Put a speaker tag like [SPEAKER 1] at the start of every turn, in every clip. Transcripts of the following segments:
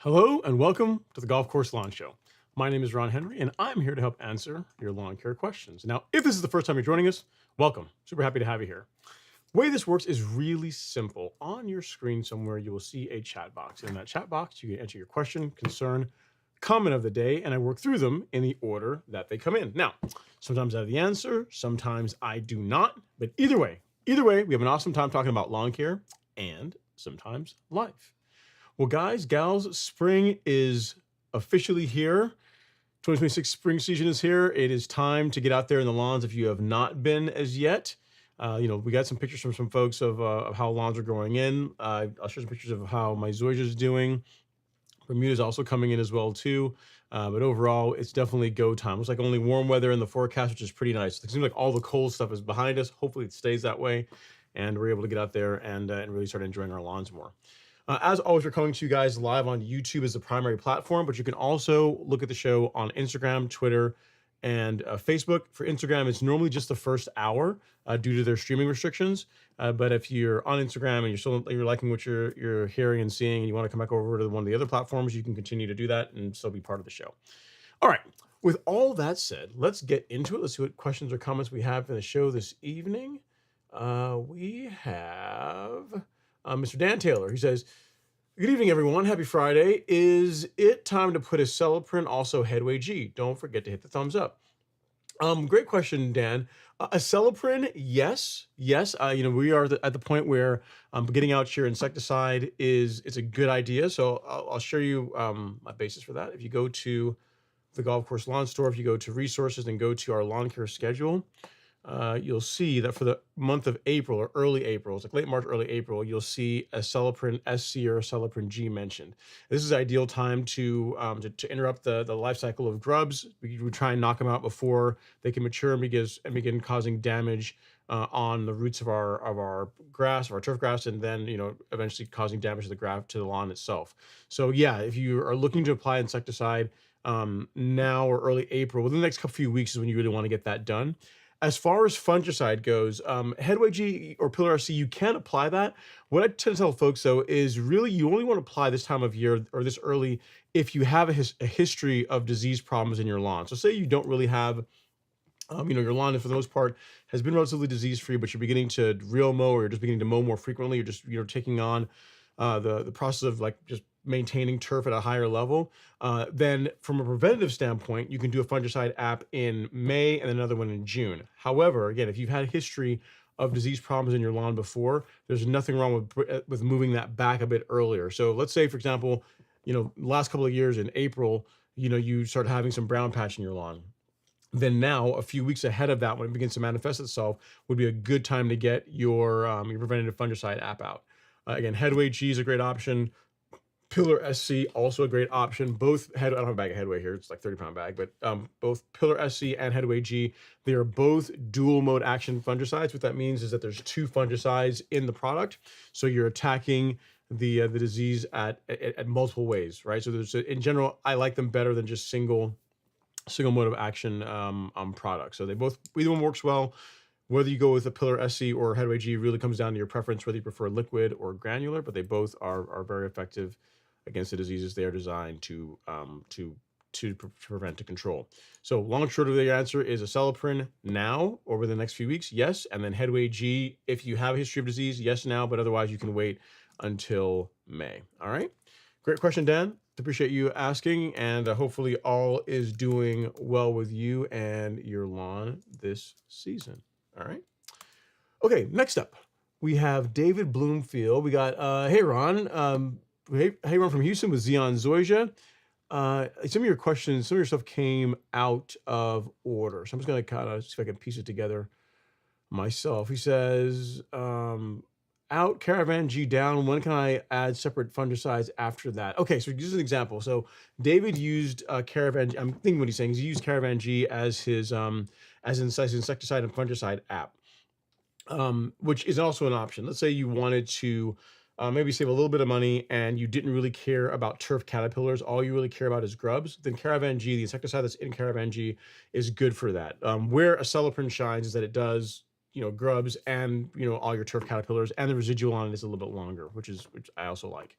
[SPEAKER 1] Hello and welcome to the Golf Course Lawn Show. My name is Ron Henry and I'm here to help answer your lawn care questions. Now, if this is the first time you're joining us, welcome. Super happy to have you here. The way this works is really simple. On your screen somewhere, you will see a chat box. In that chat box, you can enter your question, concern, comment of the day, and I work through them in the order that they come in. Now, sometimes I have the answer, sometimes I do not, but either way, we have an awesome time talking about lawn care and sometimes life. Well, guys, gals, spring is officially here. 2026 spring season is here. It is time to get out there in the lawns if you have not been as yet. We got some pictures from some folks of how lawns are growing in. I'll share some pictures of how my Zoysia is doing. Bermuda is also coming in as well too. But overall, it's definitely go time. Looks like only warm weather in the forecast, which is pretty nice. It seems like all the cold stuff is behind us. Hopefully it stays that way. And we're able to get out there and really start enjoying our lawns more. As always, we're coming to you guys live on YouTube as the primary platform, but you can also look at the show on Instagram, Twitter, and Facebook. For Instagram, it's normally just the first hour due to their streaming restrictions. But if you're on Instagram and you're liking what you're hearing and seeing, and you want to come back over to one of the other platforms, you can continue to do that and still be part of the show. All right. With all that said, let's get into it. Let's see what questions or comments we have for the show this evening. We have Mr. Dan Taylor. He says, "Good evening, everyone. Happy Friday. Is it time to put a Celeprint, also Headway G? Don't forget to hit the thumbs up." Great question, Dan. A Celeprint, yes. We are at the point where getting out your insecticide it's a good idea. So I'll show you my basis for that. If you go to the Golf Course Lawn Store, if you go to resources and go to our lawn care schedule, you'll see that for the month of April or early April, it's like late March, early April, you'll see a Celeprint SC or a Celeprint G mentioned. This is the ideal time to interrupt the life cycle of grubs. We try and knock them out before they can mature and begin causing damage on the roots of our grass, of our turf grass, and then eventually causing damage to the lawn itself. So yeah, if you are looking to apply insecticide now or early April, within the next few weeks is when you really want to get that done. As far as fungicide goes, Headway G or Pillar SC, you can apply that. What I tend to tell folks though is really you only want to apply this time of year or this early if you have a history of disease problems in your lawn. So say you don't really have your lawn, for the most part, has been relatively disease-free, but you're beginning to reel mow, or you're just beginning to mow more frequently. You're just, taking on the process of like just maintaining turf at a higher level. Then, from a preventative standpoint, you can do a fungicide app in May and another one in June. However, again, if you've had a history of disease problems in your lawn before, there's nothing wrong with moving that back a bit earlier. So, let's say, for example, last couple of years in April, you start having some brown patch in your lawn. Then now, a few weeks ahead of that, when it begins to manifest itself, would be a good time to get your preventative fungicide app out. Again, Headway G is a great option. Pillar SC also a great option. I don't have a bag of Headway here; it's like 30-pound bag, but both Pillar SC and Headway G, they are both dual mode action fungicides. What that means is that there's two fungicides in the product, so you're attacking the disease at multiple ways, right? So in general, I like them better than just single mode of action products. So either one works well. Whether you go with a Pillar SC or Headway G really comes down to your preference, whether you prefer liquid or granular, but they both are very effective against the diseases they are designed to prevent, to control. So long and short of the answer is acelepryn now or within the next few weeks, yes. And then Headway G, if you have a history of disease, yes now, but otherwise you can wait until May. All right. Great question, Dan. Appreciate you asking, and hopefully all is doing well with you and your lawn this season. All right. Okay, next up, we have David Bloomfield. We got, hey, Ron. Hey, Ron from Houston with Xeon Zoysia. Some of your questions, some of your stuff came out of order. So I'm just going to kind of see if I can piece it together myself. He says, out, Caravan G down. When can I add separate fungicides after that? Okay, so this is an example. So David used Caravan. I'm thinking what he's saying is he used Caravan G as his insecticide and fungicide app, which is also an option. Let's say you wanted to maybe save a little bit of money and you didn't really care about turf caterpillars. All you really care about is grubs. Then Caravan G, the insecticide that's in Caravan G, is good for that. Where acelepryn shines is that it does grubs and all your turf caterpillars, and the residual on it is a little bit longer, which I also like.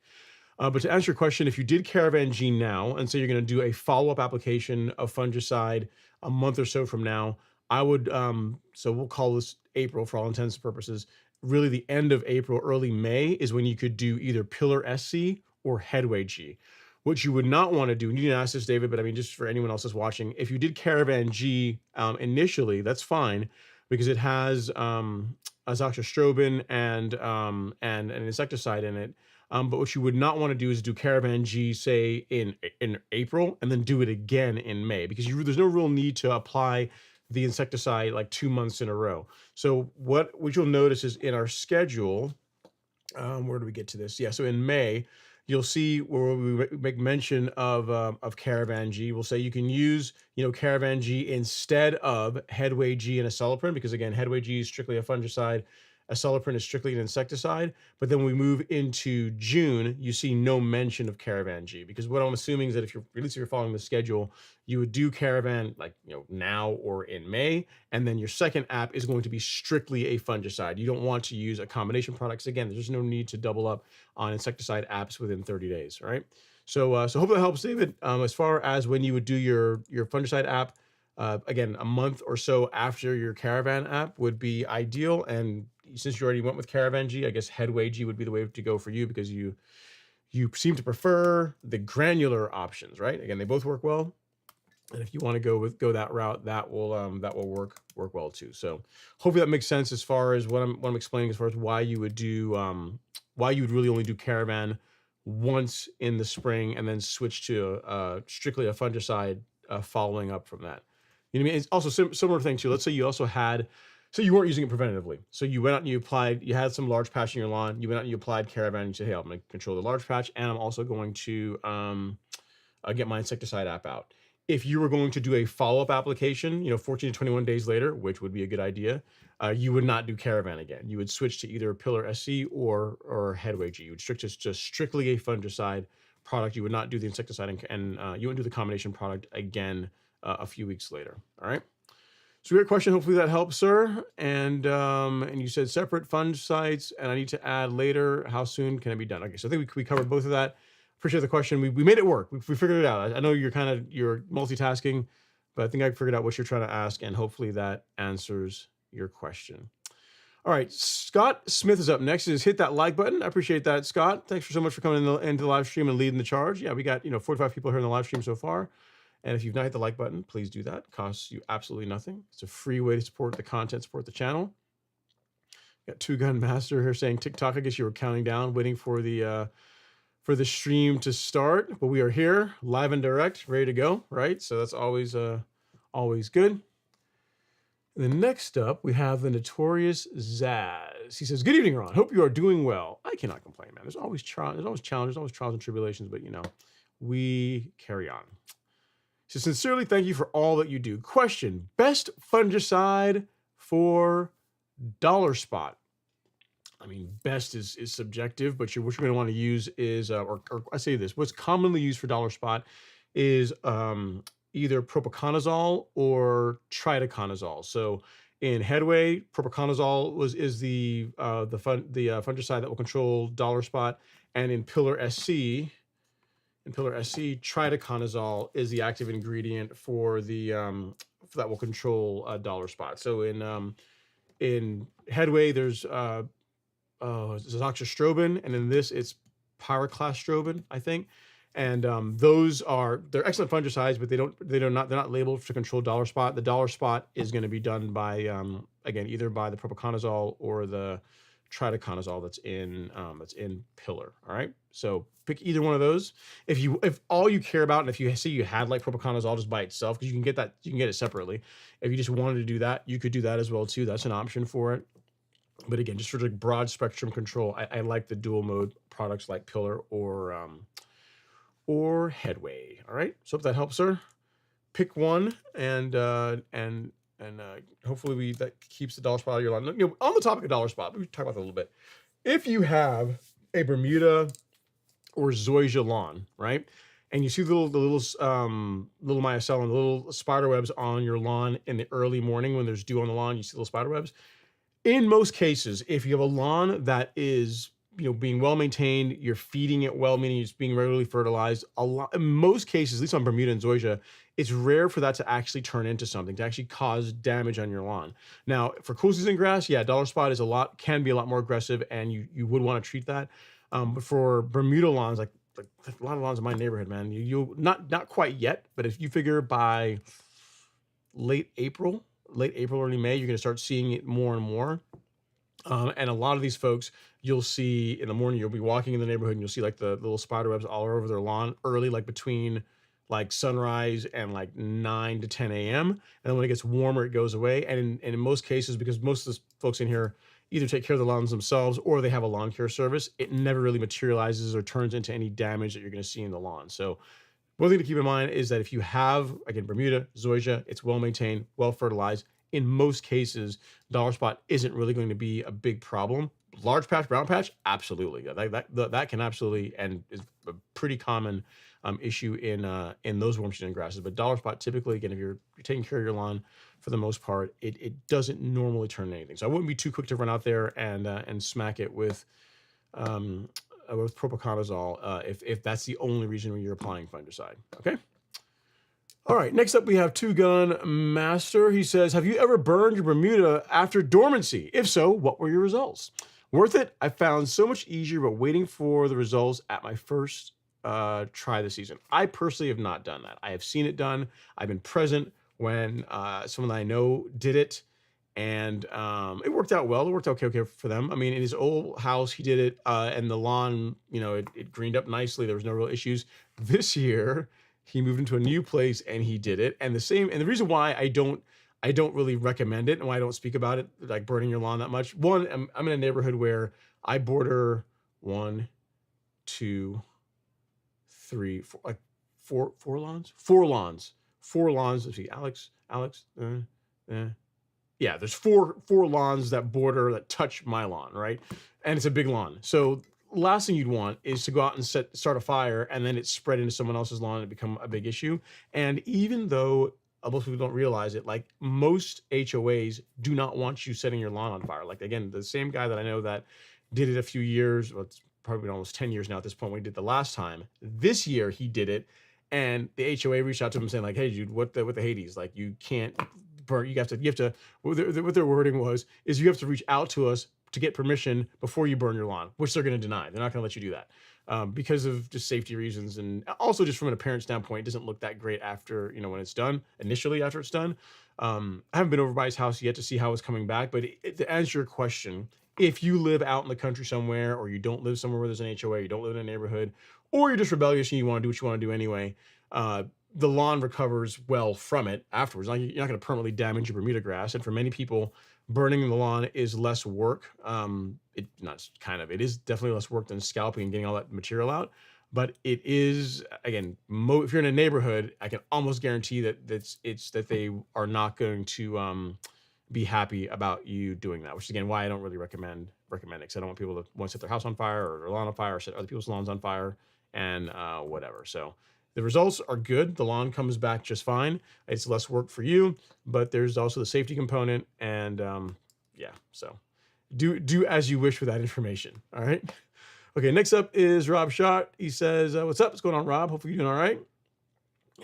[SPEAKER 1] But to answer your question, if you did Caravan G now and say you're going to do a follow-up application of fungicide a month or so from now, I would so we'll call this April for all intents and purposes. Really, the end of April, early May is when you could do either Pillar SC or Headway G. What you would not want to do, and you didn't ask this, David, but I mean, just for anyone else that's watching, if you did Caravan G initially, that's fine, because it has azoxystrobin and an insecticide in it. But what you would not want to do is do Caravan G, say, in April, and then do it again in May, because there's no real need to apply the insecticide like 2 months in a row. So what you'll notice is in our schedule, where do we get to this? Yeah, so in May, you'll see where we make mention of Caravan G. We'll say you can use Caravan G instead of Headway G and acelepryn, because again, Headway G is strictly a fungicide, acelepryn is strictly an insecticide. But then we move into June, you see no mention of Caravan G, because what I'm assuming is that at least if you're following the schedule, you would do Caravan like now or in May, and then your second app is going to be strictly a fungicide. You don't want to use a combination products. Again, there's no need to double up on insecticide apps within 30 days, right? So hope that helps, David. As far as when you would do your fungicide app, again, a month or so after your Caravan app would be ideal. And since you already went with Caravan G, I guess Headway G would be the way to go for you, because you seem to prefer the granular options, right? Again, they both work well. And if you want to go that route, that will work well too. So hopefully that makes sense as far as what I'm explaining, as far as why you would really only do Caravan once in the spring and then switch to strictly a fungicide following up from that. You know what I mean? It's also similar thing too. Let's say you also had, so you weren't using it preventatively. So you went out and you had some large patch in your lawn. You went out and you applied Caravan. And you said, hey, I'm going to control the large patch, and I'm also going to get my insecticide app out. If you were going to do a follow-up application, 14 to 21 days later, which would be a good idea, you would not do Caravan again. You would switch to either Pillar SC or Headway G. You would switch to just strictly a fungicide product. You would not do the insecticide, and you wouldn't do the combination product again a few weeks later. All right. So great question. Hopefully that helps, sir. And you said separate fungicides, and I need to add later. How soon can it be done? Okay, so I think we covered both of that. Appreciate the question. We made it work. We figured it out. I know you're multitasking, but I think I figured out what you're trying to ask, and hopefully that answers your question. All right, Scott Smith is up next. Hit that like button. I appreciate that, Scott. Thanks so much for coming into the live stream and leading the charge. Yeah, we got 45 people here in the live stream so far. And if you've not hit the like button, please do that. It costs you absolutely nothing. It's a free way to support the content, support the channel. Got Two Gun Master here saying TikTok. I guess you were counting down, waiting for the stream to start. But we are here, live and direct, ready to go, right? So that's always good. And then next up, we have the notorious Zaz. He says, "Good evening, Ron. Hope you are doing well." I cannot complain, man. There's always challenges, always trials and tribulations, but we carry on. So sincerely, thank you for all that you do. Question: best fungicide for dollar spot? I mean, best is subjective, but what you're going to want to use is, or I say this, what's commonly used for dollar spot is either propiconazole or tritaconazole. So in Headway, propiconazole is the fungicide that will control dollar spot, and in Pillar SC. In Pillar SC, tritaconazole is the active ingredient for the that will control dollar spot. So in Headway, there's azoxystrobin, and in this it's pyraclostrobin, I think. And they're excellent fungicides, but they're not labeled to control dollar spot. The dollar spot is going to be done by again either by the propiconazole or the tritaconazole that's in Pillar. All right, so pick either one of those. If all you care about, and if you see you had like propiconazole just by itself, because you can get it separately. If you just wanted to do that, you could do that as well too. That's an option for it. But again, just for like broad spectrum control, I like the dual mode products like Pillar or Headway. All right, so hope that helps, sir. Pick one, and hopefully that keeps the dollar spot out of your lawn. On the topic of dollar spot, we talk about that a little bit. If you have a Bermuda or Zoysia lawn, right, and you see the little mycelium, the little spider webs on your lawn in the early morning when there's dew on the lawn, you see little spider webs. In most cases, if you have a lawn that is being well maintained, you're feeding it well, meaning it's being regularly fertilized. In most cases, at least on Bermuda and Zoysia, it's rare for that to actually turn into something, to actually cause damage on your lawn. Now, for cool season grass, yeah, dollar spot can be a lot more aggressive, and you would want to treat that. But for Bermuda lawns, like a lot of lawns in my neighborhood, man, you not quite yet, but if you figure by late April, early May, you're going to start seeing it more and more. And a lot of these folks, you'll see in the morning, you'll be walking in the neighborhood and you'll see like the little spider webs all over their lawn early, like between like sunrise and like 9 to 10 a.m. And then when it gets warmer, it goes away. And in most cases, because most of the folks in here either take care of the lawns themselves or they have a lawn care service, it never really materializes or turns into any damage that you're going to see in the lawn. So one thing to keep in mind is that if you have, again, Bermuda, Zoysia, it's well maintained, well fertilized. In most cases, dollar spot isn't really going to be a big problem. Large patch, brown patch, absolutely. That can absolutely, and is a pretty common issue in those warm season grasses. But dollar spot, typically, again, if you're taking care of your lawn, for the most part, it doesn't normally turn into anything. So I wouldn't be too quick to run out there and smack it with propiconazole if that's the only reason when you're applying fungicide. Okay. All right, next up we have Two Gun Master. He says, "Have you ever burned your Bermuda after dormancy? If so, what were your results? Worth it? I found so much easier, but waiting for the results at my first try this season." I personally have not done that. I have seen it done. I've been present when someone that I know did it, and it worked out well. It worked out okay for them. I mean, in his old house, he did it, and the lawn, it greened up nicely. There was no real issues. This year, he moved into a new place and he did it. And the reason why I don't really recommend it and why I don't speak about it, like burning your lawn that much. One, I'm in a neighborhood where I border 1, 2, 3, 4, like four lawns 4 lawns. Let's see, Alex. Yeah, there's four lawns that touch my lawn, right? And it's a big lawn. So last thing you'd want is to go out and start a fire, and then it's spread into someone else's lawn and become a big issue. And even though most people don't realize it, like most HOAs do not want you setting your lawn on fire. Like again, the same guy that I know that did it a few years, well, it's probably been almost 10 years now at this point when he did the last time. This year he did it, and the HOA reached out to him saying like, "Hey, dude, what the Hades? Like, you can't burn. You have to. What their wording was is you have to reach out to us to get permission before you burn your lawn," which they're going to deny. They're not going to let you do that because of just safety reasons, and also just from an appearance standpoint, it doesn't look that great after when it's done. Initially, after it's done, I haven't been over by his house yet to see how it's coming back. But to answer your question, if you live out in the country somewhere, or you don't live somewhere where there's an HOA, you don't live in a neighborhood, or you're just rebellious and you want to do what you want to do anyway, the lawn recovers well from it afterwards. Like, you're not going to permanently damage your Bermuda grass. And for many people, burning the lawn is less work. It is definitely less work than scalping and getting all that material out. But it is, again, if you're in a neighborhood, I can almost guarantee that that they are not going to be happy about you doing that. Which is, again, why I don't really recommend it, because I don't want people to want to set their house on fire or their lawn on fire or set other people's lawns on fire and whatever. So the results are good. The lawn comes back just fine. It's less work for you, but there's also the safety component, and yeah. So do as you wish with that information. All right. Okay. Next up is Rob Shot. He says, "What's up? What's going on, Rob? Hopefully you're doing all right."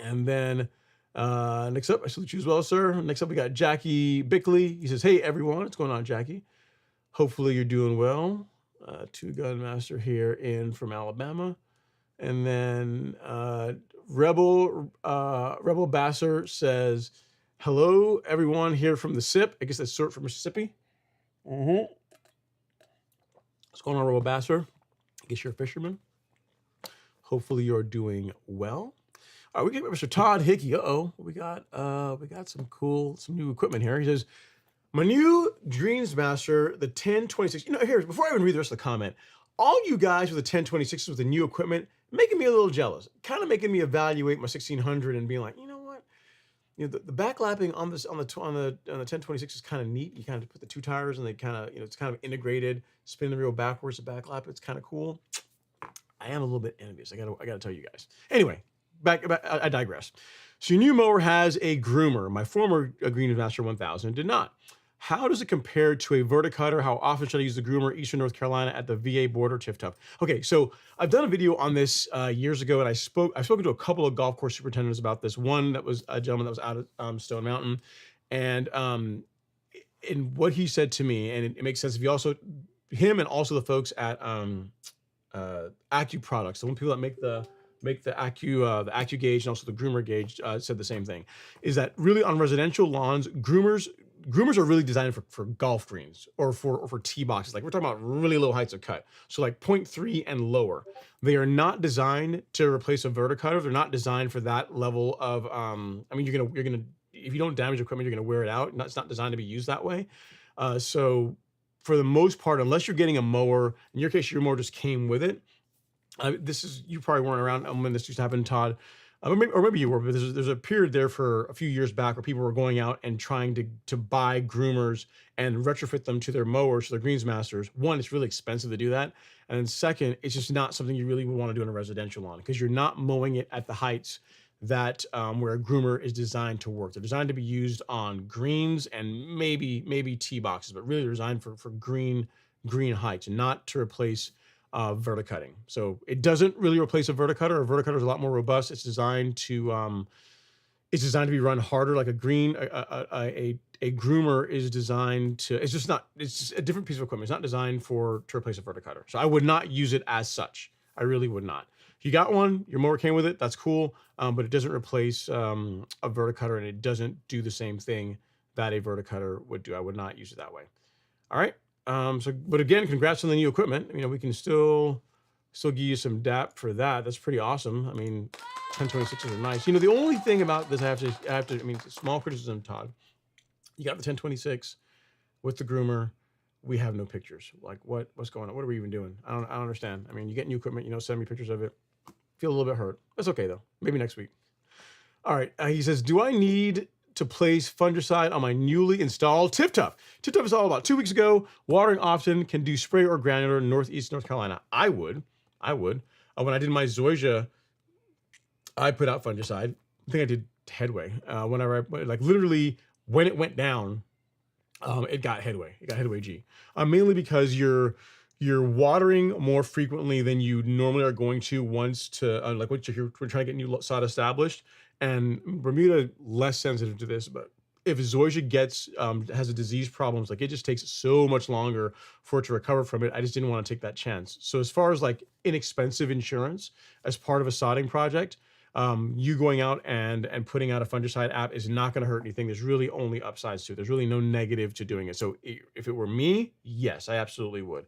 [SPEAKER 1] And then next up, I salute you as well, sir. Next up, we got Jackie Bickley. He says, "Hey everyone, what's going on, Jackie? Hopefully you're doing well." Two Gun Master here in from Alabama. And then Rebel Basser says, "Hello, everyone here from the SIP." I guess that's short for Mississippi. What's going on, Rebel Basser? I guess you're a fisherman. Hopefully you're doing well. All right, we got Mr. Todd Hickey. We got some new equipment here. He says, "My new Greensmaster, the 1026." Here, before I even read the rest of the comment, all you guys with the 1026s with the new equipment, making me a little jealous, kind of making me evaluate my 1600 and being like, you know what? The backlapping on the 1026 is kind of neat. You kind of put the 2 tires and they kind of, it's kind of integrated, spin the reel backwards to backlap. It's kind of cool. I am a little bit envious. I gotta tell you guys. Anyway, I digress. So your new mower has a groomer. My former Greensmaster 1000 did not. How does it compare to a verticutter? How often should I use the groomer? Eastern North Carolina at the VA border, Tiff Tough. Okay, so I've done a video on this years ago, and I've spoken to a couple of golf course superintendents about this. One that was a gentleman that was out at Stone Mountain, and what he said to me, and it makes sense if you also him and also the folks at Accu Products, the one people that make the Accu gauge and also the groomer gauge, said the same thing, is that really on residential lawns, groomers are really designed for golf greens or for tee boxes. Like, we're talking about really low heights of cut. So like 0.3 and lower. They are not designed to replace a verticutter. They're not designed for that level of, you're gonna, if you don't damage equipment, you're gonna wear it out. It's not designed to be used that way. So for the most part, unless you're getting a mower, in your case, your mower just came with it. You probably weren't around when this used to happen, Todd. Or maybe you were, but there's a period there for a few years back where people were going out and trying to buy groomers and retrofit them to their mowers, to their Greensmasters. One, it's really expensive to do that. And then second, it's just not something you really would want to do in a residential lawn, because you're not mowing it at the heights that where a groomer is designed to work. They're designed to be used on greens and maybe tee boxes, but really they're designed for green heights, and not to replace verticutting. So it doesn't really replace a verticutter. A verticutter is a lot more robust. It's designed to be run harder, like a green. A groomer is designed to. It's just a different piece of equipment. It's not designed to replace a verticutter. So I would not use it as such. I really would not. If you got one, your mower came with it, that's cool. But it doesn't replace a verticutter, and it doesn't do the same thing that a verticutter would do. I would not use it that way. All right. But again, congrats on the new equipment. We can still give you some DAP for that. That's pretty awesome. 1026s are nice. The only thing about this, I have to, small criticism, Todd. You got the 1026 with the groomer. We have no pictures. Like, what's going on? What are we even doing? I don't understand. You get new equipment, send me pictures of it. Feel a little bit hurt. That's okay though. Maybe next week. All right. He says, do I need to place fungicide on my newly installed Tip Tough? Tip Tough is all about 2 weeks ago. Watering often, can do spray or granular, Northeast North Carolina. I would. When I did my Zoysia, I put out fungicide. I think I did headway. Whenever like literally when it went down, it got headway. It got headway G. Mainly because you're watering more frequently than you normally are going to once to like what you're trying to get new sod established. And Bermuda less sensitive to this, but if Zoysia gets has a disease problems, like it just takes so much longer for it to recover from it. I just didn't want to take that chance. So as far as like inexpensive insurance as part of a sodding project, you going out and putting out a fungicide app is not going to hurt anything. There's really only upsides to it. There's really no negative to doing it. So if it were me, yes, I absolutely would.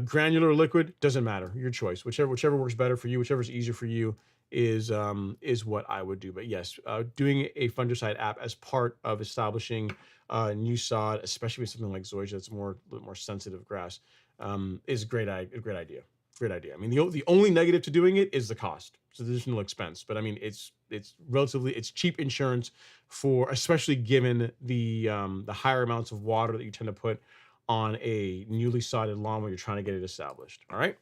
[SPEAKER 1] Granular or liquid, doesn't matter. Your choice. Whichever works better for you, whichever's easier for you is what I would do. But yes, doing a fungicide app as part of establishing new sod, especially with something like Zoysia, that's a little more sensitive grass, is a great idea. Great idea. I mean, the only negative to doing it is the cost. It's additional expense, but I mean, it's cheap insurance for, especially given the higher amounts of water that you tend to put on a newly sodded lawn when you're trying to get it established. All right.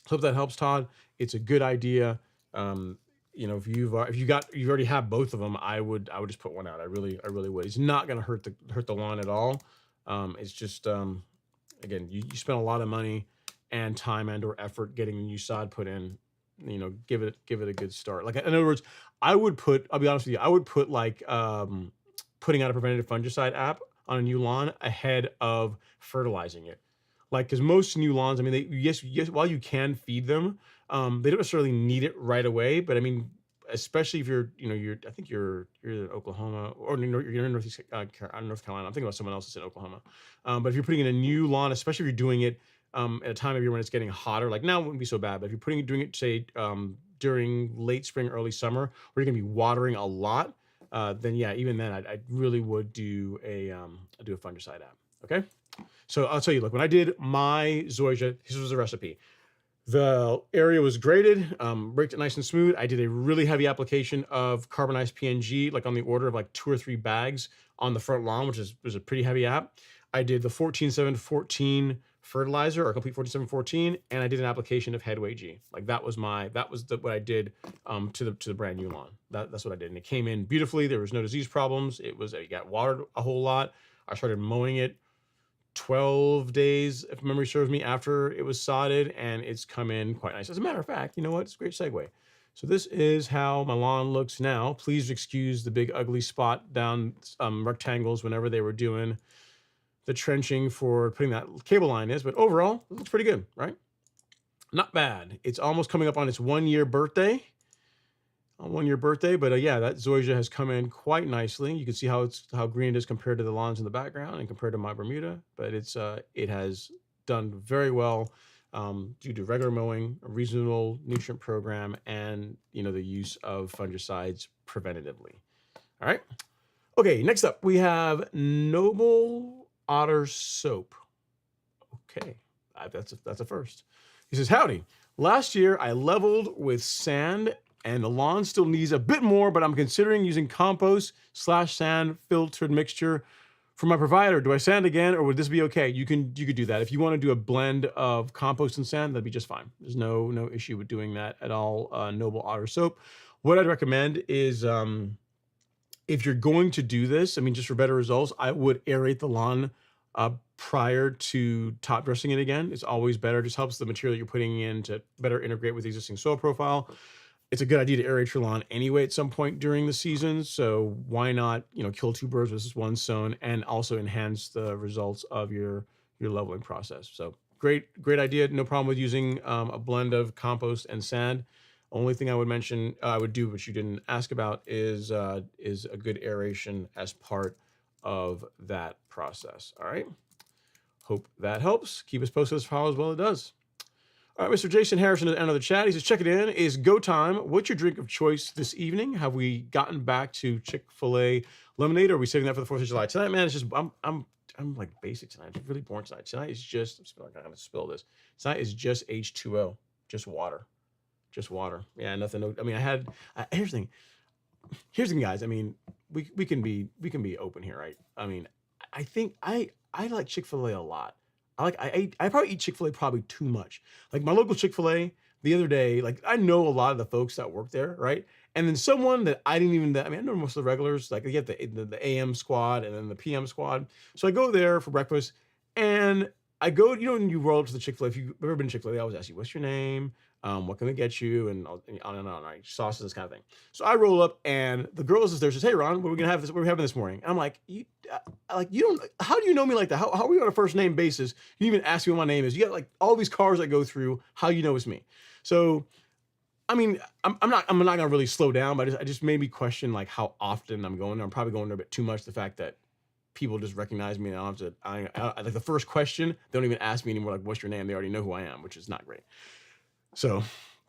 [SPEAKER 1] Hope that helps, Todd. It's a good idea. You know, if you already have both of them, I would just put one out. I really would. It's not going to hurt the lawn at all. It's just again, you spend a lot of money and time and or effort getting a new sod put in. You know, give it a good start. Like, in other words, I'll be honest with you, I would put like putting out a preventative fungicide app on a new lawn ahead of fertilizing it. Like, because most new lawns, I mean, yes, while you can feed them, they don't necessarily need it right away. But I mean, especially if I think you're in Oklahoma, or you're in North Carolina. I'm thinking about someone else that's in Oklahoma. But if you're putting in a new lawn, especially if you're doing it at a time of year when it's getting hotter, like now it wouldn't be so bad. But if you're doing it, say, during late spring, early summer, where you're gonna be watering a lot, then yeah, even then, I really would do a fungicide app. Okay. So I'll tell you, look, when I did my Zoysia, this was the recipe. The area was graded, raked it nice and smooth. I did a really heavy application of carbonized PNG, like on the order of like 2 or 3 bags on the front lawn, which was a pretty heavy app. I did the 14-7-14 fertilizer, or complete 14-7-14, and I did an application of Headway G. Like what I did to the brand new lawn. That's what I did, and it came in beautifully. It got watered a whole lot. I started mowing it 12 days, if memory serves me, after it was sodded, and it's come in quite nice. As a matter of fact, you know what? It's a great segue. So this is how my lawn looks now. Please excuse the big ugly spot down rectangles whenever they were doing the trenching for putting that cable line is, but overall, it looks pretty good, right? Not bad. It's almost coming up on its 1-year birthday. But yeah, that Zoysia has come in quite nicely. You can see how green it is compared to the lawns in the background and compared to my Bermuda, but it has done very well due to regular mowing, a reasonable nutrient program, and the use of fungicides preventatively. All right. Okay, next up we have Noble Otter Soap. Okay, that's a first. He says, howdy. Last year I leveled with sand and the lawn still needs a bit more, but I'm considering using compost/sand filtered mixture from my provider. Do I sand again, or would this be okay? You could do that. If you want to do a blend of compost and sand, that'd be just fine. There's no issue with doing that at all. Noble Otter Soap. What I'd recommend is if you're going to do this, I mean, just for better results, I would aerate the lawn prior to top dressing it again. It's always better. It just helps the material you're putting in to better integrate with the existing soil profile. It's a good idea to aerate your lawn anyway at some point during the season. So why not, kill 2 birds with one stone and also enhance the results of your leveling process. So great idea. No problem with using a blend of compost and sand. Only thing I would mention, I would do, which you didn't ask about, is a good aeration as part of that process. All right. Hope that helps. Keep us posted as far as well it does. All right, Mr. Jason Harrison at the end of the chat. He says, check it in. Is go time. What's your drink of choice this evening? Have we gotten back to Chick-fil-A lemonade, or are we saving that for the 4th of July? Tonight, man, it's just, I'm like basic tonight. It's really boring tonight. Tonight is just, I'm going to spill this. Tonight is just H2O, just water. Just water. Yeah, nothing. I mean, here's the thing. here's the thing, guys. I mean, we can be open here, right? I mean, I think I like Chick-fil-A a lot. I probably eat Chick-fil-A probably too much. Like my local Chick-fil-A the other day, like I know a lot of the folks that work there, right? And then someone that I didn't even, I mean, I know most of the regulars, like you have the AM squad and then the PM squad. So I go there for breakfast and I go, you know, when you roll up to the Chick-fil-A, if you've ever been to Chick-fil-A, they always ask you, what's your name? What can we get you? And on and on, right? Sauces, this kind of thing. So I roll up and the girl is there, says, hey, Ron, what are we gonna have this, what are we having this morning? And I'm like, you don't, how do you know me like that? How are we on a first name basis? You even ask me what my name is. You got like all these cars that go through, how you know it's me. So I mean, I'm not gonna really slow down, but I just made me question like how often I'm going there. I'm probably going there a bit too much. The fact that people just recognize me and I don't have to, like the first question, they don't even ask me anymore, like, what's your name? They already know who I am, which is not great. So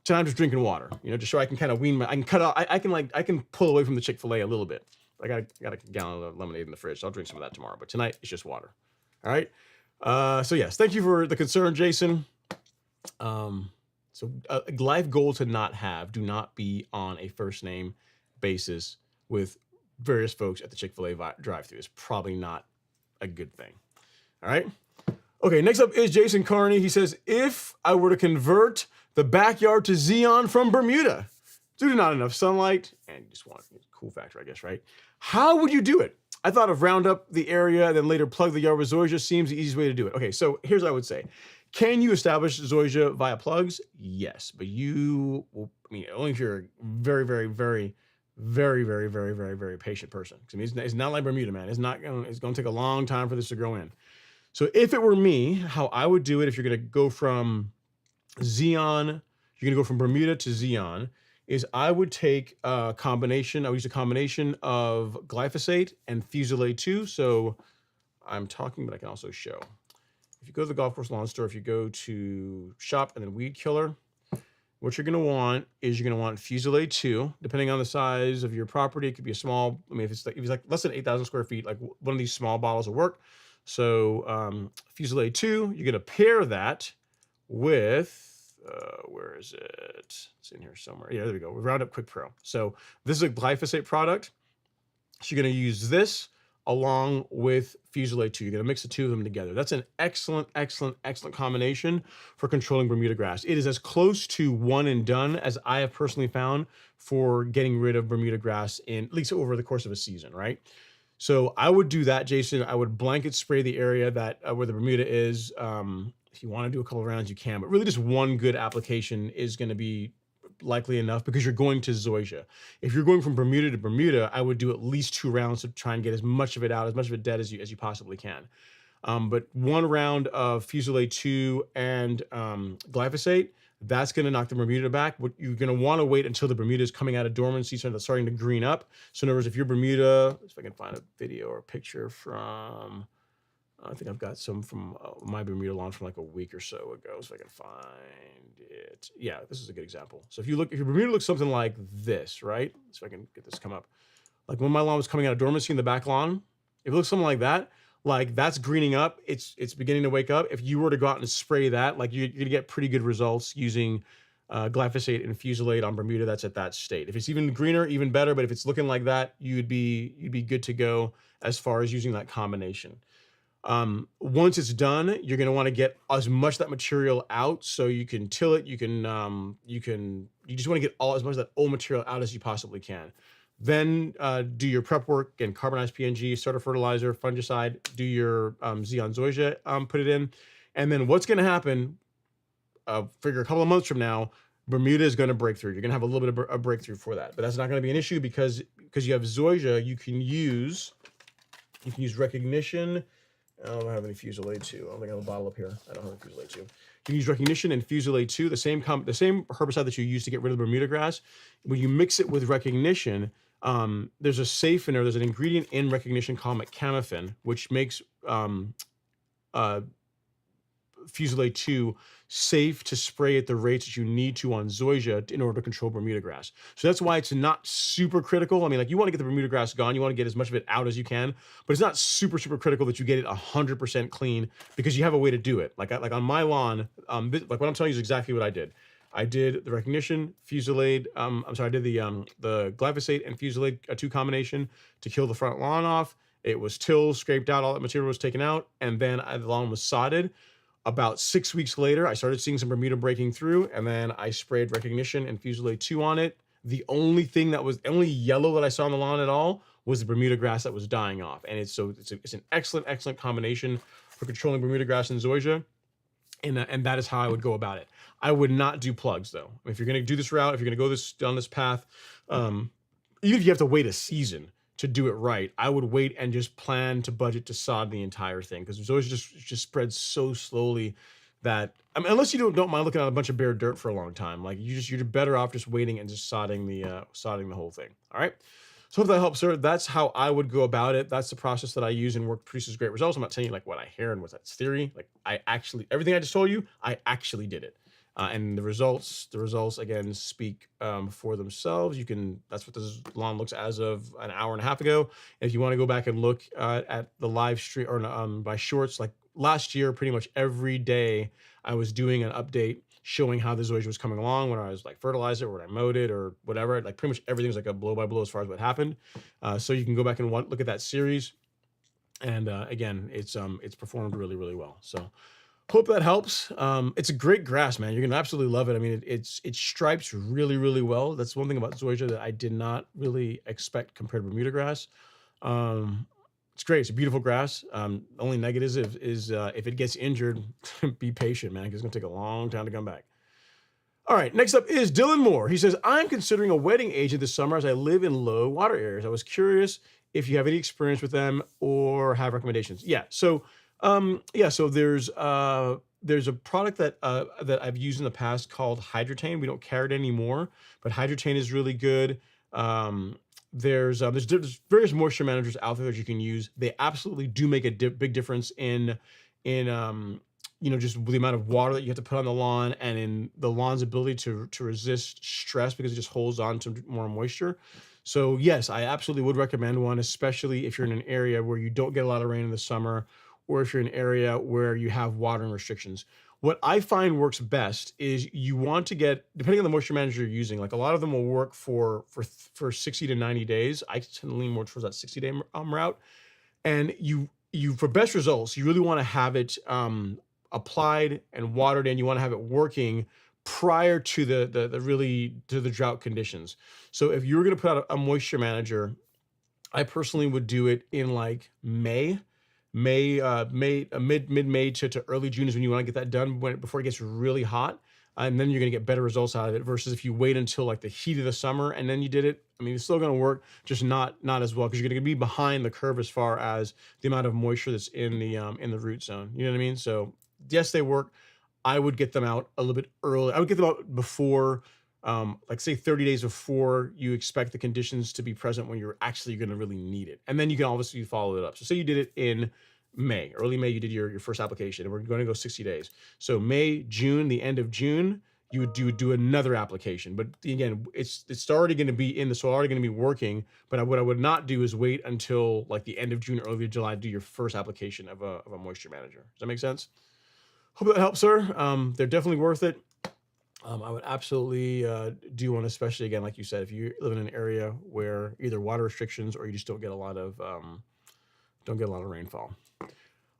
[SPEAKER 1] tonight I'm just drinking water, you know, just so I can kind of wean I can cut out, I can pull away from the Chick-fil-A a little bit. I got a gallon of lemonade in the fridge, so I'll drink some of that tomorrow. But tonight it's just water. All right. So yes, thank you for the concern, Jason. So a life goal to not have, do not be on a first name basis with various folks at the Chick-fil-A drive-thru. Is probably not a good thing. All right. Okay, next up is Jason Carney. He says, if I were to convert the backyard to Xeon from Bermuda due to not enough sunlight, and you just want a cool factor, I guess, right? How would you do it? I thought of round up the area and then later plug the yard with Zoysia seems the easiest way to do it. Okay, so here's what I would say. Can you establish Zoysia via plugs? Yes, but you will, I mean, only if you're a very, very, very, very, very, very, very, very patient person. I mean, it's not like Bermuda, man. It's going to take a long time for this to grow in. So if it were me, how I would do it, if you're going to go from Xeon, you're going to go from Bermuda to Xeon, is I would take a combination, I would use a combination of glyphosate and Fusilade 2. So I'm talking, but I can also show. If you go to the golf course lawn store, if you go to shop and then weed killer, what you're going to want is you're going to want Fusilade 2, depending on the size of your property. It could be a small, I mean, if it's like less than 8,000 square feet, like one of these small bottles will work. So Fusilade 2, you're going to pair that with, where is it? It's in here somewhere. Yeah, there we go. Roundup Quick Pro. So this is a glyphosate product. So you're going to use this along with Fusilade 2. You're going to mix the two of them together. That's an excellent, excellent, excellent combination for controlling Bermuda grass. It is as close to one and done as I have personally found for getting rid of Bermuda grass in at least over the course of a season, right? So I would do that, Jason. I would blanket spray the area that where the Bermuda is. If you want to do a couple of rounds, you can, but really just one good application is going to be likely enough because you're going to Zoysia. If you're going from Bermuda to Bermuda, I would do at least 2 rounds to try and get as much of it out, as much of it dead as you possibly can. But 1 round of Fusilade 2 and glyphosate, that's going to knock the Bermuda back. What you're going to want to wait until the Bermuda is coming out of dormancy, so it's starting to green up. So in other words, if your Bermuda, if I can find a video or a picture from, I think I've got some from my Bermuda lawn from like a week or so ago, so I can find it. Yeah, this is a good example. So if your Bermuda looks something like this, right? So I can get this to come up. Like when my lawn was coming out of dormancy in the back lawn, if it looks something like that's greening up, it's beginning to wake up. If you were to go out and spray that, like you're gonna get pretty good results using glyphosate and Fusilade on Bermuda. That's at that state. If it's even greener, even better. But if it's looking like that, you'd be good to go as far as using that combination. Once it's done, you're going to want to get as much of that material out so you can till it. You just want to get as much of that old material out as you possibly can. Then do your prep work and carbonized PNG, starter fertilizer, fungicide, do your Xeon Zoysia, put it in. And then what's going to happen, figure a couple of months from now, Bermuda is going to break through. You're going to have a little bit of a breakthrough for that. But that's not going to be an issue because you have Zoysia, you can use recognition. I don't have any Fusilade 2. I don't think I have a bottle up here. I don't have any Fusilade 2. You can use recognition and Fusilade 2, the same herbicide that you use to get rid of the Bermuda grass. When you mix it with recognition, there's a safe in there. There's an ingredient in recognition called mecamifin, which makes Fusilade 2 safe to spray at the rates that you need to on Zoysia in order to control Bermuda grass. So that's why it's not super critical. I mean, like you want to get the Bermuda grass gone. You want to get as much of it out as you can, but it's not super, super critical that you get it 100% clean because you have a way to do it. Like on my lawn, like what I'm telling you is exactly what I did. I did the recognition, Fusillade. I'm sorry, I did the glyphosate and Fusillade 2 combination to kill the front lawn off. It was tilled, scraped out, all that material was taken out, and then the lawn was sodded. About 6 weeks later, I started seeing some Bermuda breaking through, and then I sprayed recognition and Fusillade 2 on it. The only thing that was, the only yellow that I saw on the lawn at all was the Bermuda grass that was dying off. And it's an excellent combination for controlling Bermuda grass and Zoysia. And that is how I would go about it. I would not do plugs though. If you're going to do this route, if you're going to go down this path, even if you have to wait a season to do it right, I would wait and just plan to budget to sod the entire thing, because Zoysia just spreads so slowly that, I mean, unless you don't mind looking at a bunch of bare dirt for a long time, like you're better off just waiting and just sodding the whole thing. All right. So if that helps, sir, that's how I would go about it. That's the process that I use and produces great results. I'm not telling you like what I hear and what's that's theory. Like everything I just told you, I actually did it. And the results again speak for themselves. That's what this lawn looks as of an hour and a half ago. And if you want to go back and look at the live stream or my shorts, like last year, pretty much every day I was doing an update showing how the Zoysia was coming along, when I was like fertilizer or when I mowed it or whatever. Like pretty much everything was like a blow by blow as far as what happened. So you can go back and look at that series. And again, it's performed really, really well. So hope that helps. It's a great grass, man. You're gonna absolutely love it. I mean, it stripes really, really well. That's one thing about Zoysia that I did not really expect compared to Bermuda grass. It's great. It's a beautiful grass. Only negative is if it gets injured, be patient, man, because it's gonna take a long time to come back. All right, next up is Dylan Moore. He says, I'm considering a wetting agent this summer as I live in low water areas. I was curious if you have any experience with them or have recommendations. Yeah, so there's a product that I've used in the past called Hydratane. We don't carry it anymore, but Hydratane is really good. There's various moisture managers out there that you can use. They absolutely do make a big difference in just the amount of water that you have to put on the lawn and in the lawn's ability to resist stress, because it just holds on to more moisture. So yes, I absolutely would recommend one, especially if you're in an area where you don't get a lot of rain in the summer, or if you're in an area where you have watering restrictions. What I find works best is you want to get, depending on the moisture manager you're using, like a lot of them will work for 60 to 90 days. I tend to lean more towards that 60-day route. And you for best results, you really want to have it applied and watered in. You want to have it working prior to the drought conditions. So if you were going to put out a moisture manager, I personally would do it in like mid-May to early June is when you want to get that done, before it gets really hot. And then you're going to get better results out of it, versus if you wait until like the heat of the summer and then you did it. I mean, it's still going to work, just not as well, because you're going to be behind the curve as far as the amount of moisture that's in the root zone. You know what I mean? So yes, they work. I would get them out a little bit early. I would get them out before, like say 30 days before you expect the conditions to be present when you're actually going to really need it. And then you can obviously follow it up. So say you did it in May, early May, you did your first application, and we're going to go 60 days. So May, June, the end of June, you would do another application. But again, it's already going to be in the soil, already going to be working. But what I would not do is wait until like the end of June, early July, to do your first application of a moisture manager. Does that make sense? Hope that helps, sir. They're definitely worth it. I would absolutely do one, especially again, like you said, if you live in an area where either water restrictions or you just don't get a lot of rainfall.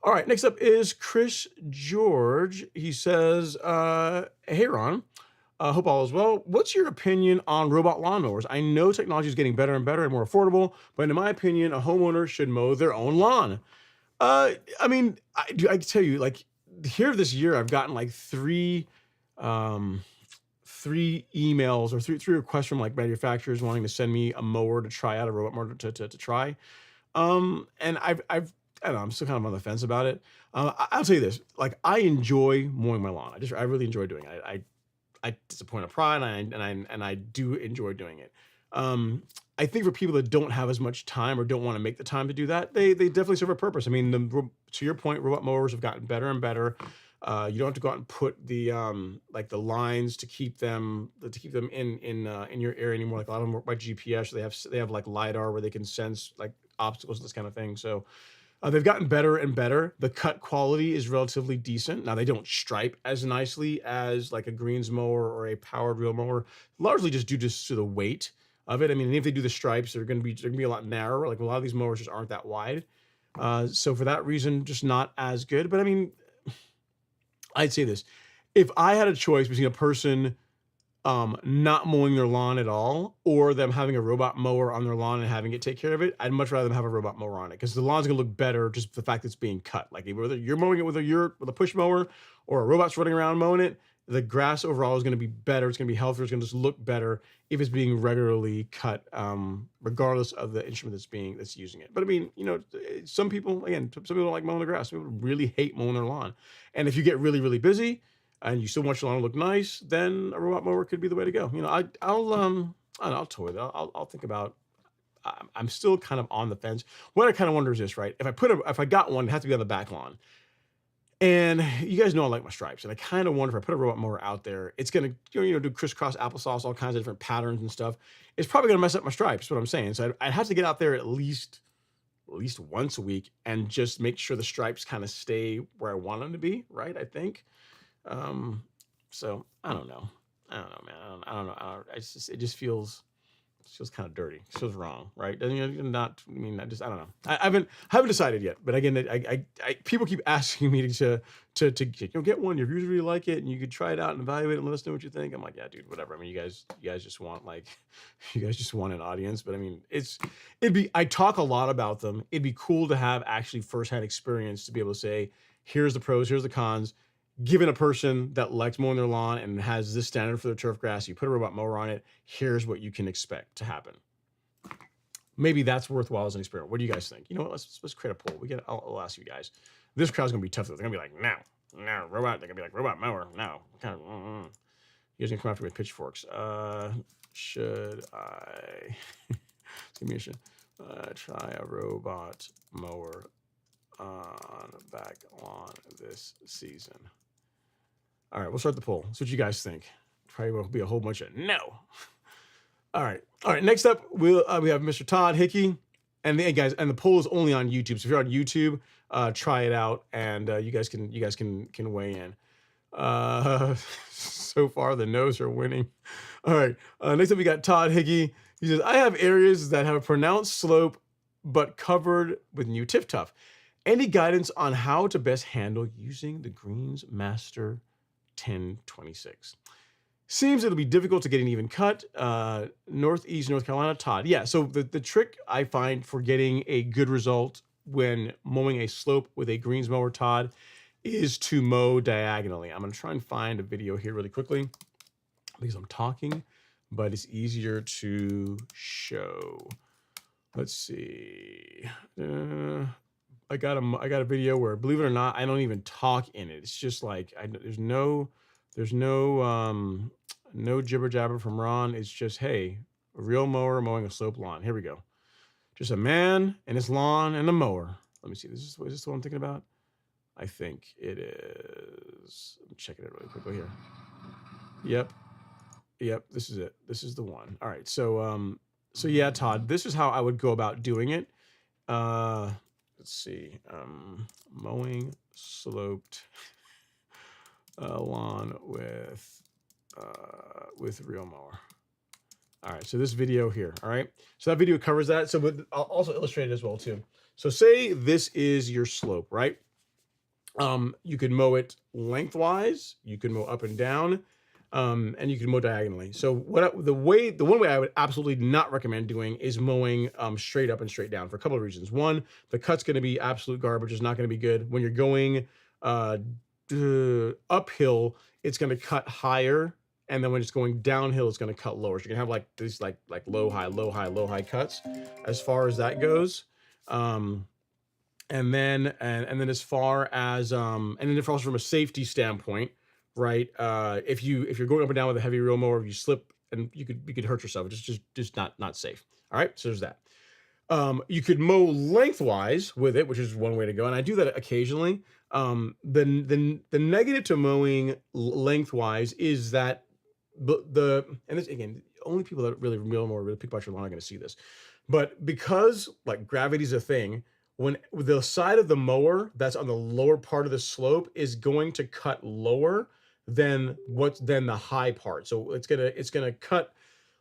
[SPEAKER 1] All right, next up is Chris George. He says, hey, Ron, hope all is well. What's your opinion on robot lawnmowers? I know technology is getting better and better and more affordable, but in my opinion, a homeowner should mow their own lawn. I mean, I can tell you, like, here this year, I've gotten like three emails or three requests from like manufacturers wanting to send me a mower to try out, a robot mower to try. And I don't know, I'm still kind of on the fence about it. I'll tell you this, like, I enjoy mowing my lawn. I really enjoy doing it. I disappoint a pride, and I do enjoy doing it. I think for people that don't have as much time or don't want to make the time to do that, they definitely serve a purpose. I mean, to your point, robot mowers have gotten better and better. You don't have to go out and put the like the lines to keep them in your area anymore. Like a lot of them work by GPS. They have like LiDAR where they can sense like obstacles, this kind of thing. So They've gotten better and better. The cut quality is relatively decent. Now they don't stripe as nicely as like a greens mower or a powered reel mower, largely just due to the weight of it. I mean, if they do the stripes, they're gonna be a lot narrower. Like a lot of these mowers just aren't that wide. So for that reason, just not as good. But I mean, I'd say this: if I had a choice between a person not mowing their lawn at all, or them having a robot mower on their lawn and having it take care of it, I'd much rather them have a robot mower on it because the lawn's gonna look better just the fact that it's being cut. Like whether you're mowing it with a push mower or a robot's running around mowing it, the grass overall is gonna be better. It's gonna be healthier. It's gonna just look better if it's being regularly cut, regardless of the instrument that's using it. But I mean, some people again, some people don't like mowing the grass. Some people really hate mowing their lawn, and if you get really really busy and you still want your lawn to look nice, then a robot mower could be the way to go. I don't know, I'll toy with it. I'll think about. I'm still kind of on the fence. What I kind of wonder is this, right? If I got one, it has to be on the back lawn. And you guys know I like my stripes, and I kind of wonder if I put a robot mower out there, it's gonna do crisscross applesauce, all kinds of different patterns and stuff. It's probably gonna mess up my stripes. Is what I'm saying. So I'd have to get out there at least once a week and just make sure the stripes kind of stay where I want them to be, right? I think. So I don't know. I don't know, man. I don't know. It just feels kind of dirty. It feels wrong, right? Doesn't it? Not. I mean, I don't know. I haven't decided yet. But again, people keep asking me to get one. Your viewers really like it, and you could try it out and evaluate it and let us know what you think. I'm like, yeah, dude, whatever. I mean, you guys just want you guys just want an audience. But I mean, I talk a lot about them. It'd be cool to have actually firsthand experience to be able to say, here's the pros, here's the cons. Given a person that likes mowing their lawn and has this standard for their turf grass, you put a robot mower on it, here's what you can expect to happen. Maybe that's worthwhile as an experiment. What do you guys think? You know what? Let's create a poll. I'll ask you guys. This crowd's gonna be tough though. They're gonna be like, no, robot. They're gonna be like, robot mower, no. Kind of. You guys gonna come after me with pitchforks. Should I? Give me a shit. Try a robot mower on back lawn this season. All right, we'll start the poll. See what you guys think. Probably will be a whole bunch of no. All right. Next up, we have Mr. Todd Hickey, and guys, and the poll is only on YouTube. So if you're on YouTube, try it out, and you guys can weigh in. So far, the no's are winning. All right. Next up, we got Todd Hickey. He says, I have areas that have a pronounced slope, but covered with new tip tuff. Any guidance on how to best handle using the Greens Master 1026? Seems it'll be difficult to get an even cut. Northeast North Carolina, Todd. Yeah, so the trick I find for getting a good result when mowing a slope with a greens mower, Todd, is to mow diagonally. I'm going to try and find a video here really quickly because I'm talking, but it's easier to show. Let's see. I got a video where, believe it or not, I don't even talk in it. It's just like there's no jibber jabber from Ron. It's just, hey, a real mower mowing a slope lawn. Here we go. Just a man and his lawn and a mower. Let me see. Is this the one I'm thinking about? I think it is. I'm checking it really quickly here. Yep. This is it. This is the one. All right. So yeah, Todd, this is how I would go about doing it. Let's see. Mowing sloped lawn with real mower. All right, so this video here, all right? So that video covers that. So I'll also illustrate it as well too. So say this is your slope, right? You could mow it lengthwise, you can mow up and down, and you can mow diagonally. So the one way I would absolutely not recommend doing is mowing straight up and straight down for a couple of reasons. One, the cut's gonna be absolute garbage, it's not gonna be good. When you're going uphill, it's gonna cut higher, and then when it's going downhill, it's going to cut lower. So you're gonna have like these like low high cuts as far as that goes. And then as far as and then if also from a safety standpoint, right? If you're going up and down with a heavy reel mower, if you slip and you could hurt yourself. It's just not safe. All right, so there's that. You could mow lengthwise with it, which is one way to go, and I do that occasionally. The negative to mowing lengthwise is that and this again, only people that really pick about your lawn are going to see this, but because like gravity's a thing, when the side of the mower that's on the lower part of the slope is going to cut lower than the high part. So it's gonna cut,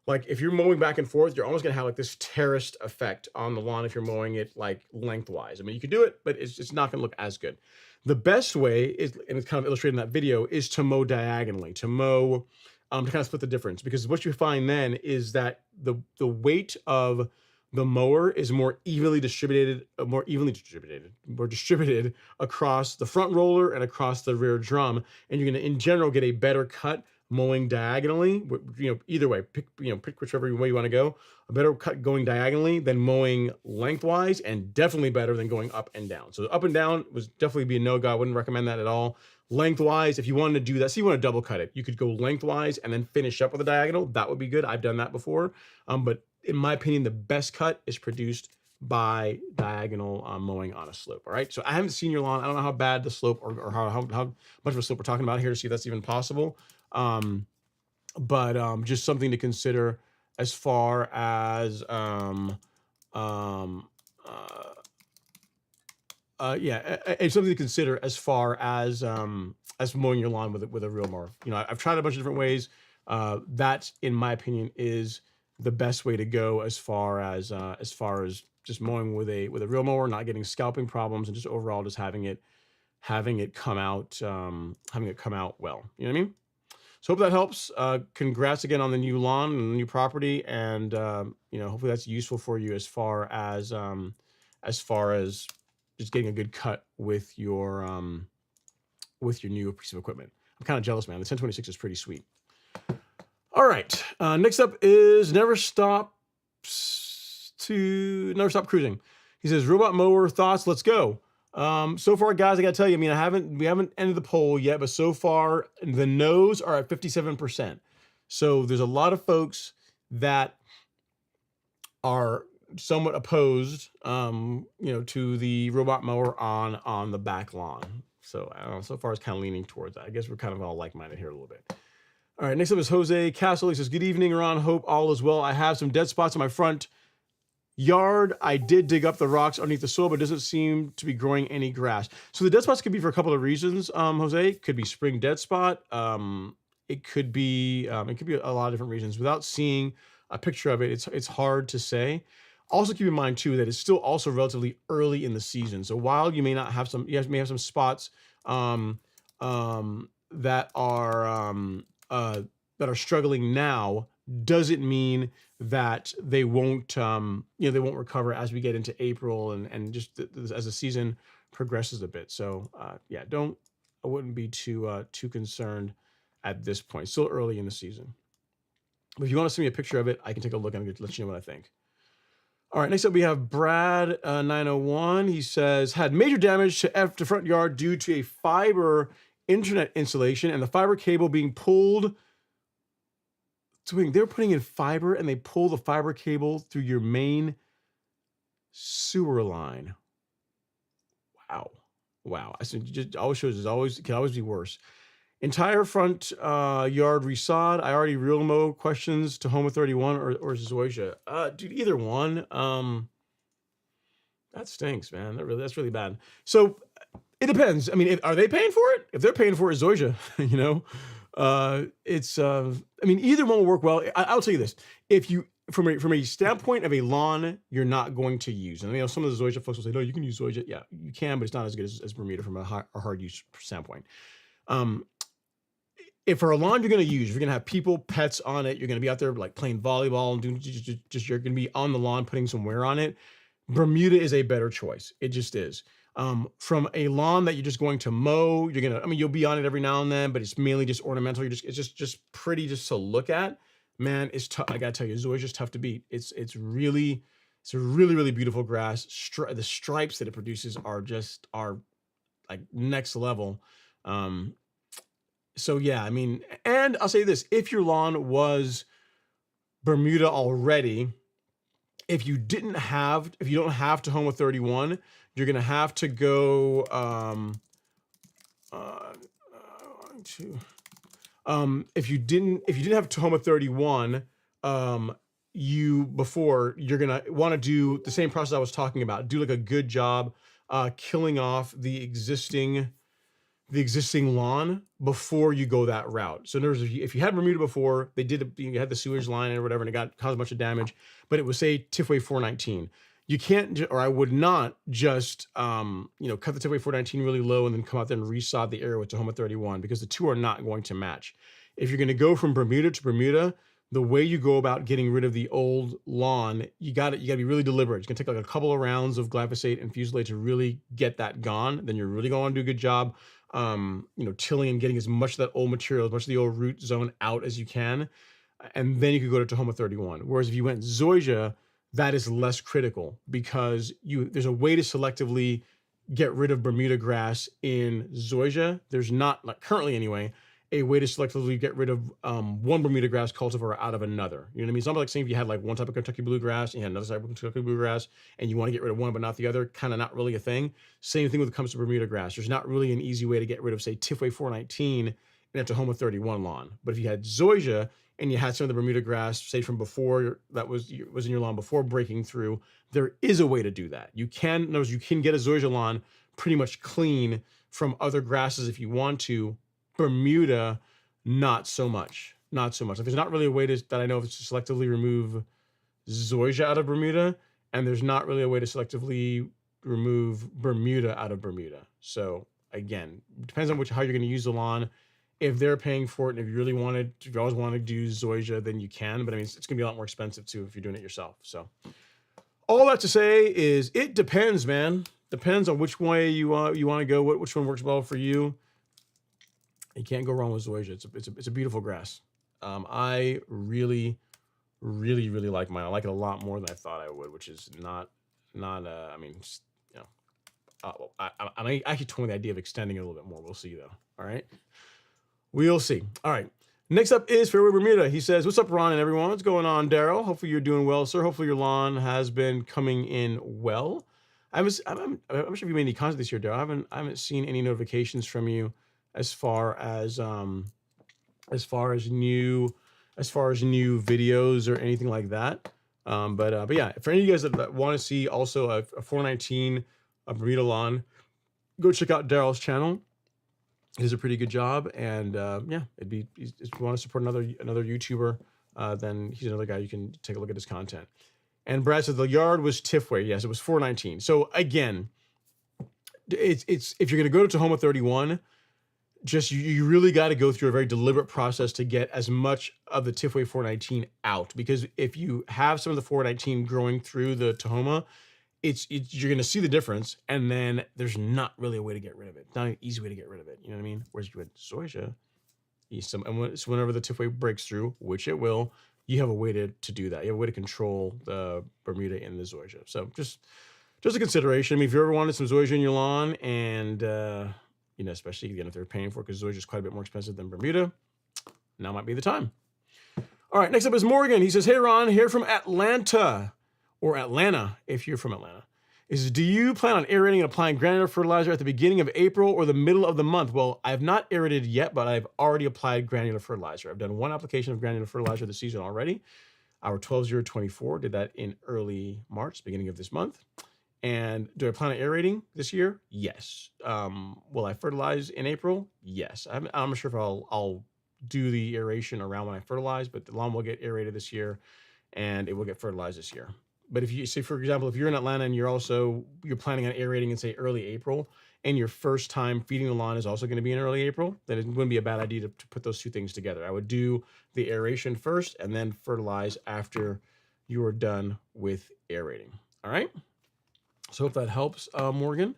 [SPEAKER 1] like if you're mowing back and forth, you're almost gonna have like this terraced effect on the lawn if you're mowing it like lengthwise. I mean, you can do it, but it's not gonna look as good. The best way is, and it's kind of illustrated in that video, is to mow diagonally, to mow, to kind of split the difference. Because what you find then is that the weight of the mower is more distributed across the front roller and across the rear drum, and you're going to, in general, get a better cut mowing diagonally. Either way, pick whichever way you want to go. A better cut going diagonally than mowing lengthwise, and definitely better than going up and down. So up and down was definitely be a no-go. I wouldn't recommend that at all. Lengthwise, if you wanted to do that, so you want to double cut it, you could go lengthwise and then finish up with a diagonal. That would be good. I've done that before. But in my opinion, the best cut is produced by diagonal mowing on a slope. All right. So I haven't seen your lawn. I don't know how bad the slope or how much of a slope we're talking about here to see if that's even possible. But just something to consider as far as it's something to consider as far as mowing your lawn with a real mower. I've tried a bunch of different ways. That, in my opinion, is the best way to go as far as just mowing with a real mower, not getting scalping problems, and just overall just having it come out well. You know what I mean? So hope that helps. Congrats again on the new lawn and the new property, and hopefully that's useful for you as far as just getting a good cut with your new piece of equipment. I'm kind of jealous, man. The 1026 is pretty sweet. All right. Next up is Never Stop Cruising. He says, robot mower thoughts. Let's go. So far, guys, I gotta tell you, we haven't ended the poll yet, but so far the no's are at 57%. So there's a lot of folks that are somewhat opposed, to the robot mower on the back lawn. So I don't know, so far it's kind of leaning towards that. I guess we're kind of all like-minded here a little bit. All right, next up is Jose Castle. He says, good evening, Ron. Hope all is well. I have some dead spots in my front yard. I did dig up the rocks underneath the soil, but it doesn't seem to be growing any grass. So the dead spots could be for a couple of reasons, Jose. It could be spring dead spot. It could be a lot of different reasons. Without seeing a picture of it, it's hard to say. Also keep in mind too that it's still also relatively early in the season. So while you may not have some, you may have some spots that are struggling now, doesn't mean that they won't recover as we get into April and just as the season progresses a bit. So I wouldn't be too concerned at this point. Still early in the season. But if you want to send me a picture of it, I can take a look and let you know what I think. All right, next up we have Brad 901. He says, had major damage to front yard due to a fiber internet installation and the fiber cable being pulled. So they're putting in fiber and they pull the fiber cable through your main sewer line. Wow. I said, just always shows it can always be worse. Entire front yard resod. I already real mow. Questions to Homer 31 or Zoysia. Dude, either one. That stinks, man. That's really bad. So it depends. I mean, are they paying for it? If they're paying for it, Zoysia, either one will work well. I'll tell you this: if you, from a standpoint of a lawn, you're not going to use, and some of the Zoysia folks will say, no, you can use Zoysia. Yeah, you can, but it's not as good as Bermuda from a hard use standpoint. If for a lawn you're going to use, you're going to have people, pets on it. You're going to be out there like playing volleyball and doing you're going to be on the lawn putting some wear on it. Bermuda is a better choice. It just is. From a lawn that you're just going to mow, you'll be on it every now and then, but it's mainly just ornamental. It's just pretty just to look at. Man, it's tough. I gotta tell you, Zoysia is tough to beat. It's a really beautiful grass. The stripes that it produces are like next level. So yeah, and I'll say this: if your lawn was Bermuda already, if you don't have Tahoma 31, you're gonna have to go if you didn't have Tahoma 31, before you're gonna want to do the same process I was talking about. Do like a good job killing off the existing lawn before you go that route. So in other words, if you had Bermuda before, you had the sewage line or whatever, and it caused a bunch of damage, but it was say Tifway 419. You can't, or I would not just, cut the Tifway 419 really low and then come out there and resod the area with Tahoma 31, because the two are not going to match. If you're going to go from Bermuda to Bermuda, the way you go about getting rid of the old lawn, you got to be really deliberate. It's going to take like a couple of rounds of glyphosate and Fusilade to really get that gone. Then you're really going to do a good job, tilling and getting as much of that old material, as much of the old root zone out as you can. And then you could go to Tahoma 31. Whereas if you went Zoysia, that is less critical, because there's a way to selectively get rid of Bermuda grass in Zoysia. There's not, like currently anyway, a way to selectively get rid of one Bermuda grass cultivar out of another. You know what I mean? It's not like saying if you had like one type of Kentucky bluegrass and you had another type of Kentucky bluegrass and you want to get rid of one but not the other, kind of not really a thing. Same thing when it comes to Bermuda grass. There's not really an easy way to get rid of, say, Tifway 419 in a Tahoma 31 lawn. But if you had Zoysia and you had some of the Bermuda grass, say from before, that was in your lawn before breaking through, there is a way to do that. You can get a Zoysia lawn pretty much clean from other grasses if you want to. Bermuda, not so much. Not so much. Like, there's not really a way that I know of to selectively remove Zoysia out of Bermuda, and there's not really a way to selectively remove Bermuda out of Bermuda. So again, depends on how you're going to use the lawn. If they're paying for it, and if you always want to do Zoysia, then you can. But I mean, it's going to be a lot more expensive too if you're doing it yourself. So all that to say is, it depends, man. Depends on which way you want to go. Which one works well for you. You can't go wrong with Zoysia. It's a beautiful grass. I really, really, really like mine. I like it a lot more than I thought I would, which is not. I mean, just, I actually told me the idea of extending it a little bit more. We'll see though. All right, we'll see. All right. Next up is Fairway Bermuda. He says, "What's up, Ron and everyone? What's going on, Daryl? Hopefully you're doing well, sir. Hopefully your lawn has been coming in well. I'm sure if you made any content this year, Daryl. I haven't seen any notifications from you as far as new videos or anything like that. But yeah, for any of you guys that want to see also a 419 Bermuda lawn, go check out Daryl's channel. He does a pretty good job, and yeah, if you want to support another YouTuber, then he's another guy you can take a look at his content. And Brad said the yard was Tifway. Yes, it was 419. So again, it's if you're going to go to Tahoma 31, just you really got to go through a very deliberate process to get as much of the Tifway 419 out, because if you have some of the 419 growing through the Tahoma, you're going to see the difference, and then there's not really a way to get rid of it. Not an easy way to get rid of it. You know what I mean? Whereas you had Zoysia, whenever the Tifway breaks through, which it will, you have a way to do that. You have a way to control the Bermuda and the Zoysia. So just a consideration. I mean, if you ever wanted some Zoysia in your lawn, and especially again if they're paying for it, because Zoysia is quite a bit more expensive than Bermuda, now might be the time. All right, next up is Morgan. He says, "Hey Ron, here from Atlanta." Or Atlanta, if you're from Atlanta. Do you plan on aerating and applying granular fertilizer at the beginning of April or the middle of the month? Well, I have not aerated yet, but I've already applied granular fertilizer. I've done one application of granular fertilizer this season already. Our 12-0-24 did that in early March, beginning of this month. And do I plan on aerating this year? Yes. Will I fertilize in April? Yes. I'm not sure if I'll do the aeration around when I fertilize, but the lawn will get aerated this year and it will get fertilized this year. But if you say, for example, if you're in Atlanta and you're planning on aerating in say early April, and your first time feeding the lawn is also going to be in early April, then it wouldn't be a bad idea to put those two things together. I would do the aeration first and then fertilize after you are done with aerating. All right. So hope that helps, Morgan.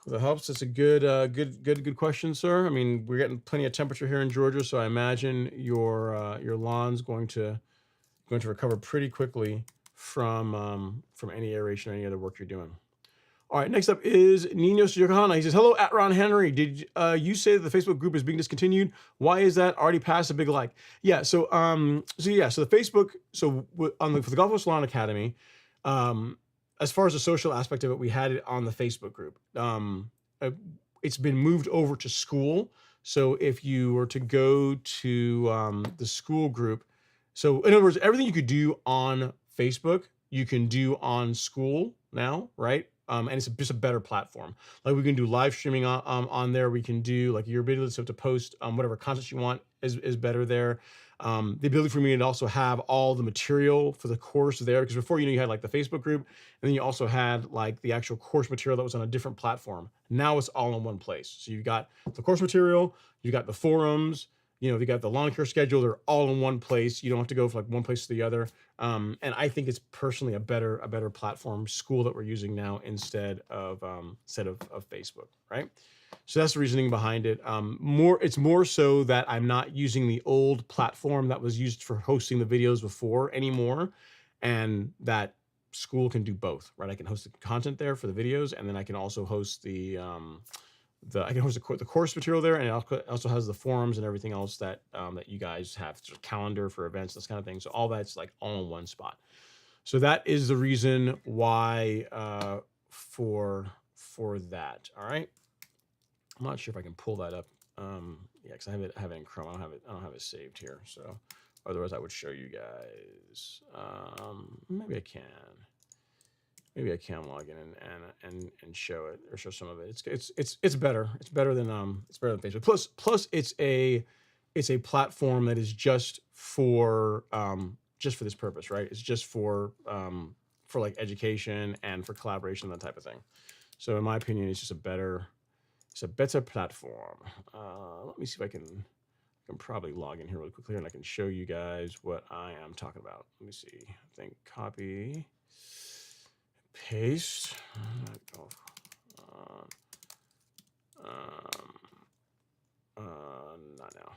[SPEAKER 1] If that helps, it's a good question, sir. I mean, we're getting plenty of temperature here in Georgia, so I imagine your lawn's going to recover pretty quickly from any aeration or any other work you're doing. All right, next up is Ninos Yokohama. He says, "Hello, at Ron Henry. Did you say that the Facebook group is being discontinued? Why is that? Already passed a big like." Yeah, so the Facebook, for the Golf Course Lawn Academy, as far as the social aspect of it, we had it on the Facebook group. It's been moved over to school. So if you were to go to the school group, So in other words, everything you could do on Facebook, you can do on school now, right? And it's just a better platform. Like we can do live streaming on there. We can do like your ability to post whatever content you want is better there. The ability for me to also have all the material for the course there, because before, you had like the Facebook group, and then you also had like the actual course material that was on a different platform. Now it's all in one place. So you got the course material, you got the forums, you got the lawn care schedule. They're all in one place. You don't have to go from like one place to the other. And I think it's personally a better platform school that we're using now instead of Facebook, right? So that's the reasoning behind it. It's more so that I'm not using the old platform that was used for hosting the videos before anymore, and that school can do both, right? I can host the content there for the videos, and then I can also host I can host the course material there, and it also has the forums and everything else that that you guys have, sort of calendar for events, this kind of thing. So all that's like all in one spot. So that is the reason why for that. All right. I'm not sure if I can pull that up. Yeah, because I have it in Chrome. I don't have it saved here. So otherwise I would show you guys. Maybe I can. Maybe I can log in and show it, or show some of it. It's better. It's better than Facebook. Plus it's a platform that is just for this purpose, right? It's just for like education and for collaboration, that type of thing. So in my opinion, it's just a better platform. Let me see if I can probably log in here really quickly, and I can show you guys what I am talking about. Let me see. I think copy. Paste. Not now.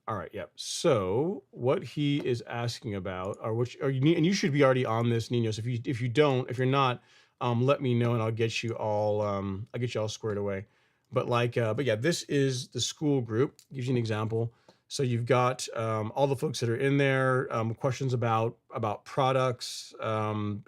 [SPEAKER 1] All right. Yep. So what he is asking about, or which are you need, and you should be already on this, Ninos. If you're not, let me know and I'll get you all squared away. But yeah, this is the school group. Gives you an example. So you've got all the folks that are in there, questions about products,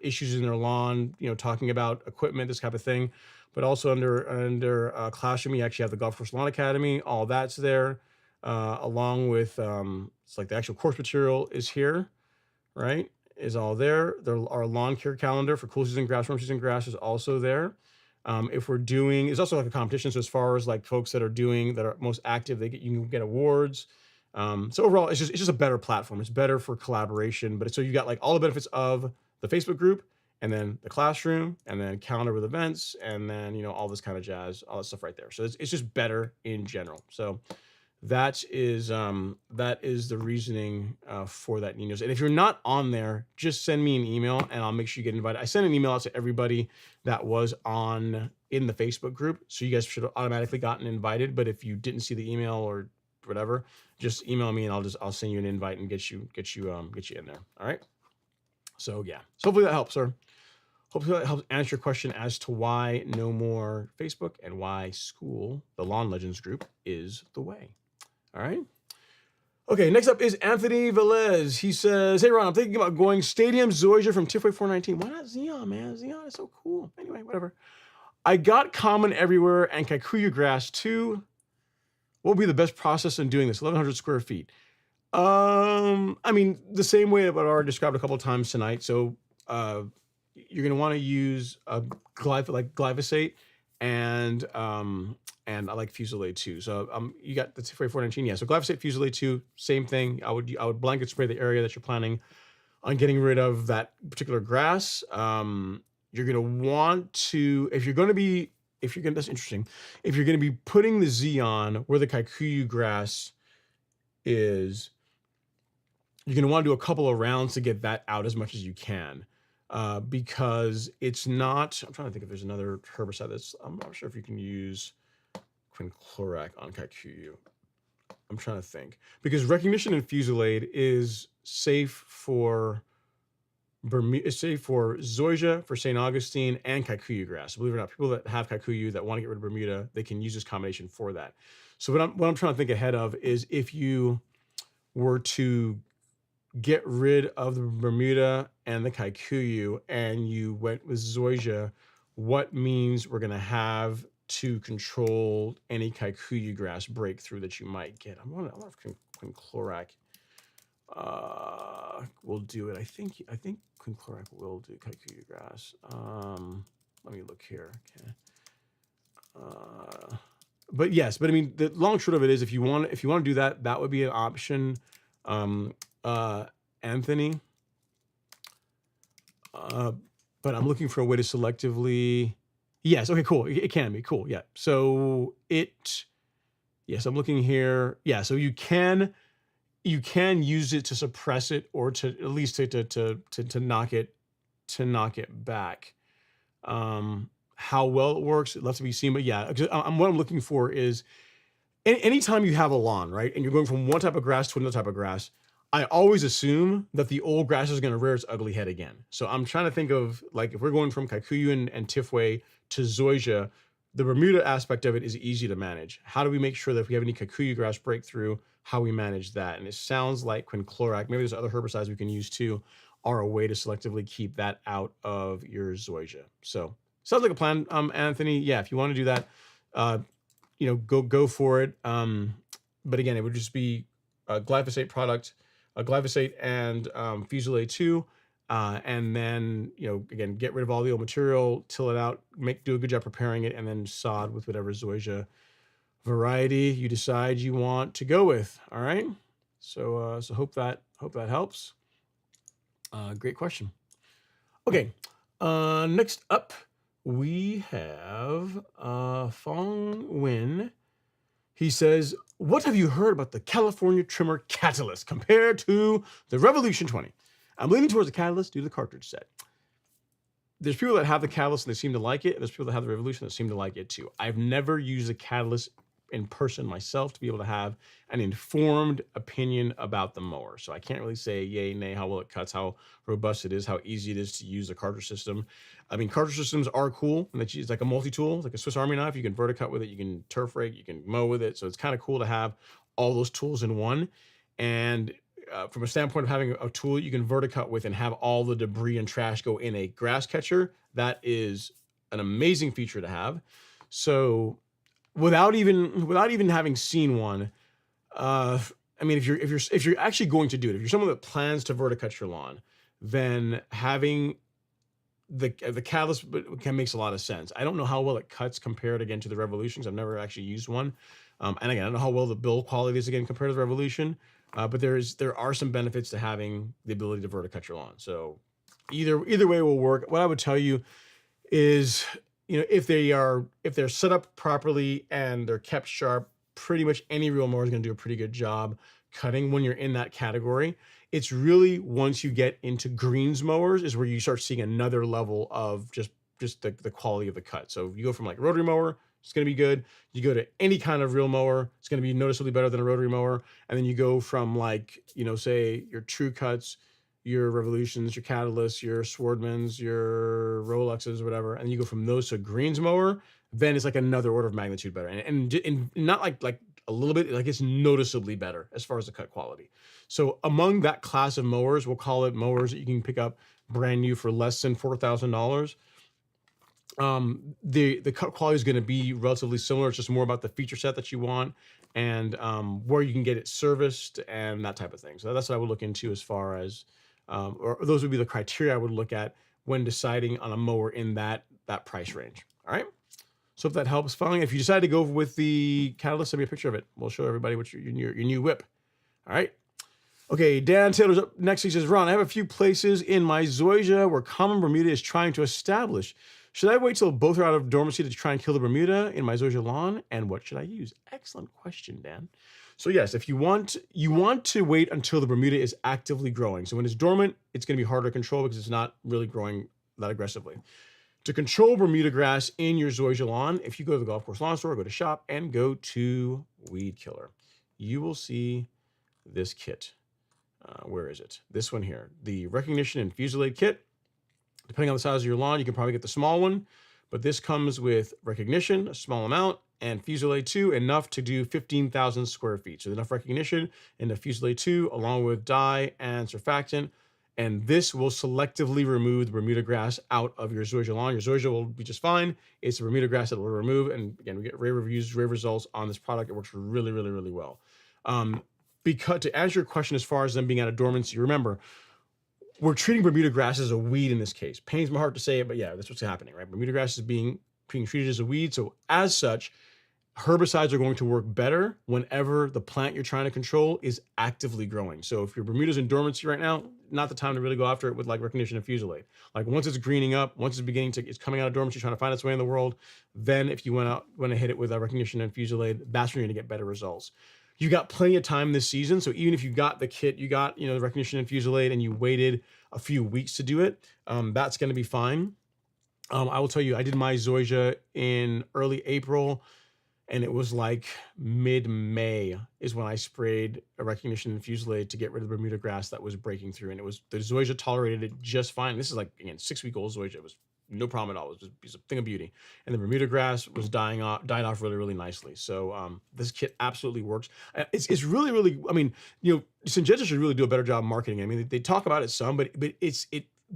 [SPEAKER 1] issues in their lawn, talking about equipment, this type of thing. But also under classroom, you actually have the Golf Course Lawn Academy. All that's there, along with it's like the actual course material is here, right? Is all there. Our lawn care calendar for cool season grass, warm season grass is also there. If we're doing, it's also like a competition. So as far as like folks that are most active, you can get awards. So overall, it's just a better platform. It's better for collaboration. But so you got like all the benefits of the Facebook group, and then the classroom, and then calendar with events, and then all this kind of jazz, all that stuff right there. So it's just better in general. So that is the reasoning for that, Ninos. And if you're not on there, just send me an email and I'll make sure you get invited. I sent an email out to everybody that was in the Facebook group, so you guys should have automatically gotten invited. But if you didn't see the email or whatever, just email me and I'll send you an invite and get you in there. All right. So yeah, so hopefully that helps, sir. Hopefully that helps answer your question as to why no more Facebook and why school, the Lawn Legends group, is the way. All right. Okay, next up is Anthony Velez. He says, "Hey Ron, I'm thinking about going Stadium Zoysia from Tiffway 419. Why not Xeon, man? Xeon is so cool. Anyway, whatever. I got Common Everywhere and Kikuyu Grass too. What would be the best process in doing this? 1,100 square feet. I mean, the same way that I already described a couple of times tonight. So you're going to want to use glyphosate and I like Fusilade too. So you got the Tiffway 419. Yeah, so glyphosate, Fusilade 2, same thing. I would blanket spray the area that you're planning on getting rid of that particular grass. You're going to want to, that's interesting. If you're going to be putting the Xeon where the Kikuyu grass is, you're going to want to do a couple of rounds to get that out as much as you can. Because it's not, I'm trying to think if there's another herbicide I'm not sure if you can use quinclorac on Kikuyu. I'm trying to think, because recognition in Fusilade is safe for Bermuda, is safe for Zoysia, for St. Augustine, and Kikuyu grass. So believe it or not, people that have Kikuyu that want to get rid of Bermuda, they can use this combination for that. So what I'm trying to think ahead of is if you were to get rid of the Bermuda and the Kikuyu and you went with Zoysia, what means we're going to have to control any Kikuyu grass breakthrough that you might get. I wonder if quinclorac We'll do it. I think quinclorac will do kikuyu grass. Let me look here. Okay. But yes, but I mean, the long short of it is, if you want to do that, that would be an option. Anthony. But I'm looking for a way to selectively. Yes. Okay. Cool. It can be cool. Yeah. So yes, I'm looking here. Yeah. So you can use it to suppress it, or to at least to knock it back. How well it works, it left to be seen. But yeah, what I'm looking for is anytime you have a lawn, right, and you're going from one type of grass to another type of grass, I always assume that the old grass is going to rear its ugly head again. So I'm trying to think of, like, if we're going from kikuyu and tifway to zoysia, the Bermuda aspect of it is easy to manage. How do we make sure that if we have any kikuyu grass breakthrough, how we manage that? And it sounds like quinclorac, maybe there's other herbicides we can use too, are a way to selectively keep that out of your zoysia. So sounds like a plan, Anthony. Yeah, if you want to do that, go for it. But again, it would just be a glyphosate product, a glyphosate and Fusilade 2, and then again, get rid of all the old material, till it out, do a good job preparing it, and then sod with whatever zoysia variety you decide you want to go with. All right. So hope that helps. Great question. Okay. Next up, we have Fong Win. He says, what have you heard about the California Trimmer Catalyst compared to the Revolution 20? I'm leaning towards the Catalyst due to the cartridge set. There's people that have the Catalyst and they seem to like it, and there's people that have the Revolution that seem to like it too. I've never used the Catalyst in person myself to be able to have an informed opinion about the mower. So I can't really say yay, nay, how well it cuts, how robust it is, how easy it is to use the cartridge system. I mean, cartridge systems are cool, and it's like a multi-tool, like a Swiss Army knife. You can verticut with it, you can turf rake, you can mow with it. So it's kind of cool to have all those tools in one. And from a standpoint of having a tool you can verticut with and have all the debris and trash go in a grass catcher, that is an amazing feature to have. So without even having seen one, I mean, if you're actually going to do it, if you're someone that plans to verticut your lawn, then having the Catalyst makes a lot of sense. I don't know how well it cuts compared again to the Revolutions. I've never actually used one, and again, I don't know how well the build quality is again compared to the Revolution. But there are some benefits to having the ability to verticut your lawn. So either way will work. What I would tell you is, if they're set up properly and they're kept sharp, pretty much any reel mower is going to do a pretty good job cutting when you're in that category. It's really once you get into greens mowers is where you start seeing another level of just the quality of the cut. So you go from like rotary mower, it's going to be good. You go to any kind of reel mower, it's going to be noticeably better than a rotary mower. And then you go from, like, say your True Cuts, your Revolutions, your Catalysts, your Swordmans, your Rolexes, whatever, and you go from those to a greens mower, then it's like another order of magnitude better. And not like a little bit, like it's noticeably better as far as the cut quality. So among that class of mowers, we'll call it mowers that you can pick up brand new for less than $4,000. The cut quality is going to be relatively similar. It's just more about the feature set that you want and where you can get it serviced and that type of thing. So that's what I would look into as far as, or those would be the criteria I would look at when deciding on a mower in that price range. All right. So if that helps, fine. If you decide to go with the Catalyst, send me a picture of it. We'll show everybody what your new whip. All right. Okay, Dan Taylor's up next. He says, Ron, I have a few places in my zoysia where common Bermuda is trying to establish. Should I wait till both are out of dormancy to try and kill the Bermuda in my zoysia lawn? And what should I use? Excellent question, Dan. So yes, if you want to wait until the Bermuda is actively growing. So when it's dormant, it's going to be harder to control because it's not really growing that aggressively. To control Bermuda grass in your zoysia lawn, if you go to the golf course lawn store, go to shop and go to Weed Killer, you will see this kit. Where is it? This one here, the Recognition and Fusilade kit. Depending on the size of your lawn, you can probably get the small one, but this comes with Recognition, a small amount, and Fusilade 2, enough to do 15,000 square feet. So enough Recognition and the Fusilade 2, along with dye and surfactant, and this will selectively remove the Bermuda grass out of your zoysia lawn. Your zoysia will be just fine. It's the Bermuda grass that will remove, and again, we get rave reviews, rave results on this product. It works really, really, really well. because to answer your question as far as them being out of dormancy, remember, we're treating Bermuda grass as a weed in this case. Pains my heart to say it, but yeah, that's what's happening, right? Bermuda grass is being treated as a weed. So as such, herbicides are going to work better whenever the plant you're trying to control is actively growing. So if your Bermuda's in dormancy right now, not the time to really go after it with like recognition and Fungicide. Like once it's greening up, once it's coming out of dormancy, trying to find its way in the world, then if you want to hit it with a recognition and Fungicide, that's when you're going to get better results. You got plenty of time this season. So even if you got the kit, you got, the recognition and Fungicide, and you waited a few weeks to do it, that's going to be fine. I will tell you, I did my Zoysia in early April, and it was like mid-May is when I sprayed a recognition and Fungicide to get rid of the Bermuda grass that was breaking through. And the Zoysia tolerated it just fine. This is like, again, 6-week-old Zoysia. It was no problem at all. It was a thing of beauty. And the Bermuda grass was died off really, really nicely. So this kit absolutely works. It's really, really, I mean, Syngenta should really do a better job marketing. I mean, they talk about it some, but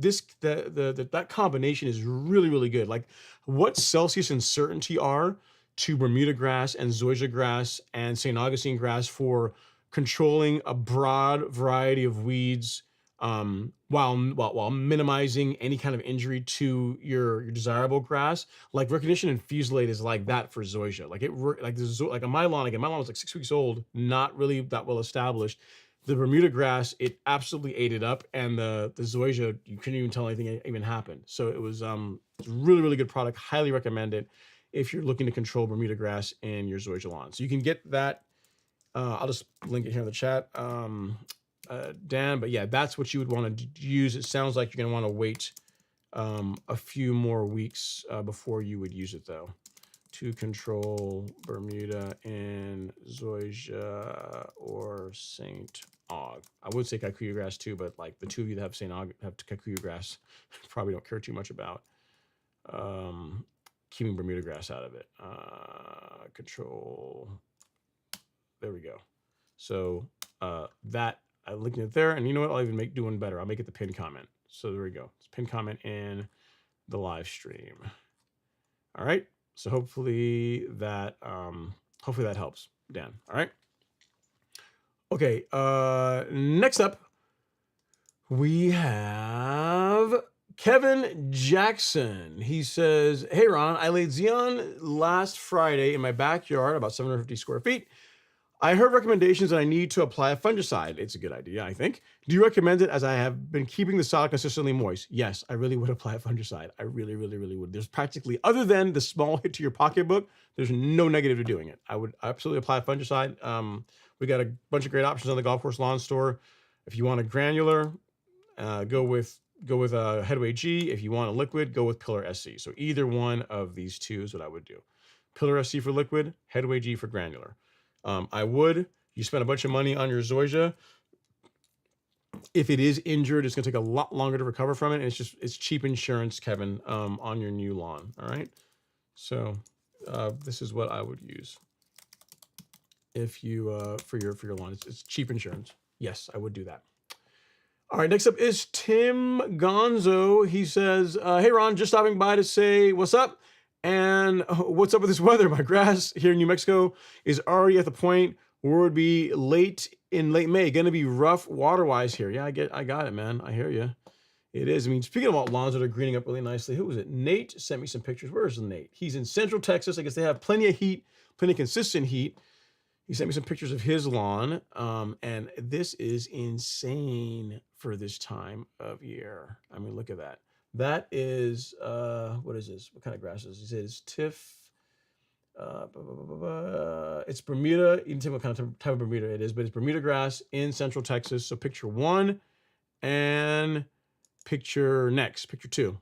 [SPEAKER 1] that combination is really, really good. Like what Celsius and Certainty are to Bermuda grass and Zoysia grass and St. Augustine grass for controlling a broad variety of weeds, while minimizing any kind of injury to your desirable grass. Like recognition and Fungicide is like that for Zoysia. Like on my lawn, again, my lawn was like 6 weeks old, not really that well established. The Bermuda grass, it absolutely ate it up, and the Zoysia, you couldn't even tell anything even happened. So it was it's a really, really good product. Highly recommend it if you're looking to control Bermuda grass in your Zoysia lawn. So you can get that. I'll just link it here in the chat, Dan. But yeah, that's what you would want to use. It sounds like you're going to want to wait a few more weeks before you would use it, though, to control Bermuda in Zoysia or St. Aug. I would say kikuyu grass too, but like the two of you that have St. Aug have kikuyu grass probably don't care too much about keeping Bermuda grass out of it. Control. There we go. So that I linked it there, and you know what? I'll even do one better. I'll make it the pinned comment. So there we go. It's pinned comment in the live stream. All right. So hopefully that helps, Dan. All right. Okay. Next up, we have Kevin Jackson. He says, "Hey Ron, I laid Xeon last Friday in my backyard, about 750 square feet. I heard recommendations that I need to apply a fungicide. It's a good idea, I think. Do you recommend it, as I have been keeping the soil consistently moist?" Yes, I really would apply a fungicide. I really, really, really would. There's practically, other than the small hit to your pocketbook, there's no negative to doing it. I would absolutely apply a fungicide. We got a bunch of great options on the Golf Course Lawn Store. If you want a granular, go with a Headway G. If you want a liquid, go with Pillar SC. So either one of these two is what I would do. Pillar SC for liquid, Headway G for granular. You spend a bunch of money on your Zoysia. If it is injured, it's going to take a lot longer to recover from it. And it's cheap insurance, Kevin, on your new lawn. All right. So, this is what I would use if you, for your lawn. It's cheap insurance. Yes, I would do that. All right. Next up is Tim Gonzo. He says, "Hey Ron, just stopping by to say what's up. And what's up with this weather? My grass here in New Mexico is already at the point where it would be late May. Going to be rough water-wise here." Yeah, I got it, man. I hear you. It is. I mean, speaking about lawns that are greening up really nicely, who was it? Nate sent me some pictures. Where is Nate? He's in Central Texas. I guess they have plenty of heat, plenty of consistent heat. He sent me some pictures of his lawn, and this is insane for this time of year. I mean, look at that. That is, what is this? What kind of grass is this? It is Tiff. It's Bermuda. You can tell what kind of type of Bermuda it is, but it's Bermuda grass in Central Texas. So picture one and picture two.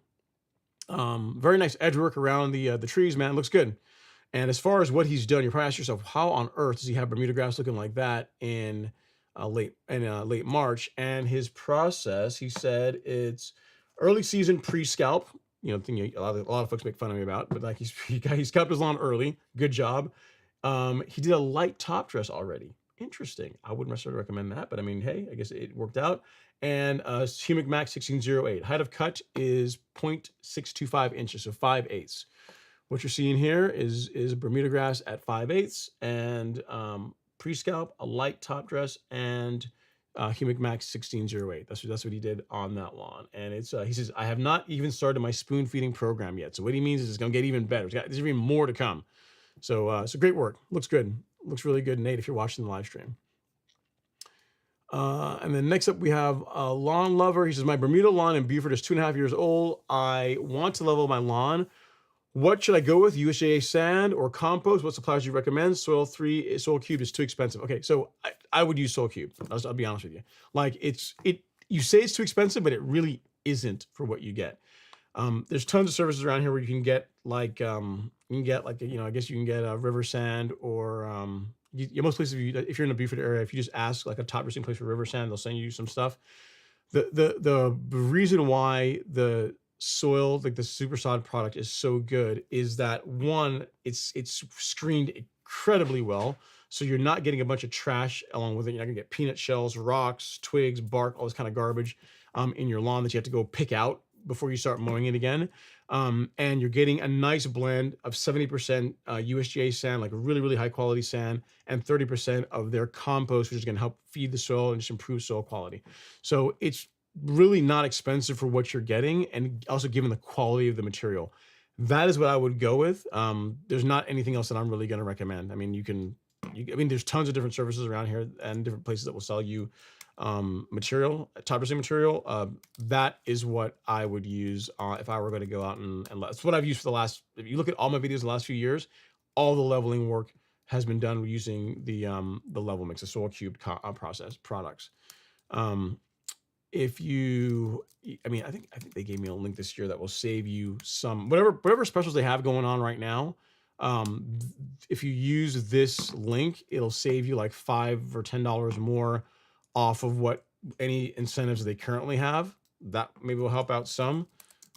[SPEAKER 1] Very nice edge work around the trees, man. It looks good. And as far as what he's done, you probably ask yourself, how on earth does he have Bermuda grass looking like that in late March? And his process, he said, it's early season pre-scalp. Thing a lot of folks make fun of me about, but like he scalped his lawn early. Good job. He did a light top dress already. Interesting. I wouldn't necessarily recommend that, but I mean, hey, I guess it worked out. And Humic Max 1608. Height of cut is 0.625 inches, so 5/8. What you're seeing here is Bermuda grass at 5/8, and pre-scalp, a light top dress, and Humic Max 1608. That's what he did on that lawn. And it's he says, I have not even started my spoon feeding program yet. So what he means is it's going to get even better. There's even more to come. So so great work. Looks good. Looks really good, Nate, if you're watching the live stream. And then next up we have a lawn lover. He says, my Bermuda lawn in Beaufort is 2.5 years old. I want to level my lawn. What should I go with? USDA sand or compost? What supplies do you recommend? Soil cube is too expensive. Okay, so I would use soil cube. I'll be honest with you. Like you say it's too expensive, but it really isn't for what you get. There's tons of services around here where you can get like I guess you can get river sand or most places if you're in the Beaufort area, if you just ask like a top dressing place for river sand, they'll send you some stuff. The reason why the soil, like the super sod product, is so good is that one, it's screened incredibly well, so you're not getting a bunch of trash along with it. You're not gonna get peanut shells, rocks, twigs, bark, all this kind of garbage in your lawn that you have to go pick out before you start mowing it again. And you're getting a nice blend of 70% USDA sand, like a really, really high quality sand, and 30% of their compost, which is going to help feed the soil and just improve soil quality. So it's really not expensive for what you're getting, and also given the quality of the material. That is what I would go with. There's not anything else that I'm really going to recommend. I mean, there's tons of different services around here and different places that will sell you material, top dressing material. That is what I would use if I were going to go out and that's what I've used for the last, if you look at all my videos the last few years, all the leveling work has been done using the level mix, the soil cubed process products. If you, I mean, I think they gave me a link this year that will save you some, whatever specials they have going on right now. If you use this link, it'll save you like $5 or $10 more off of what any incentives they currently have. That maybe will help out some.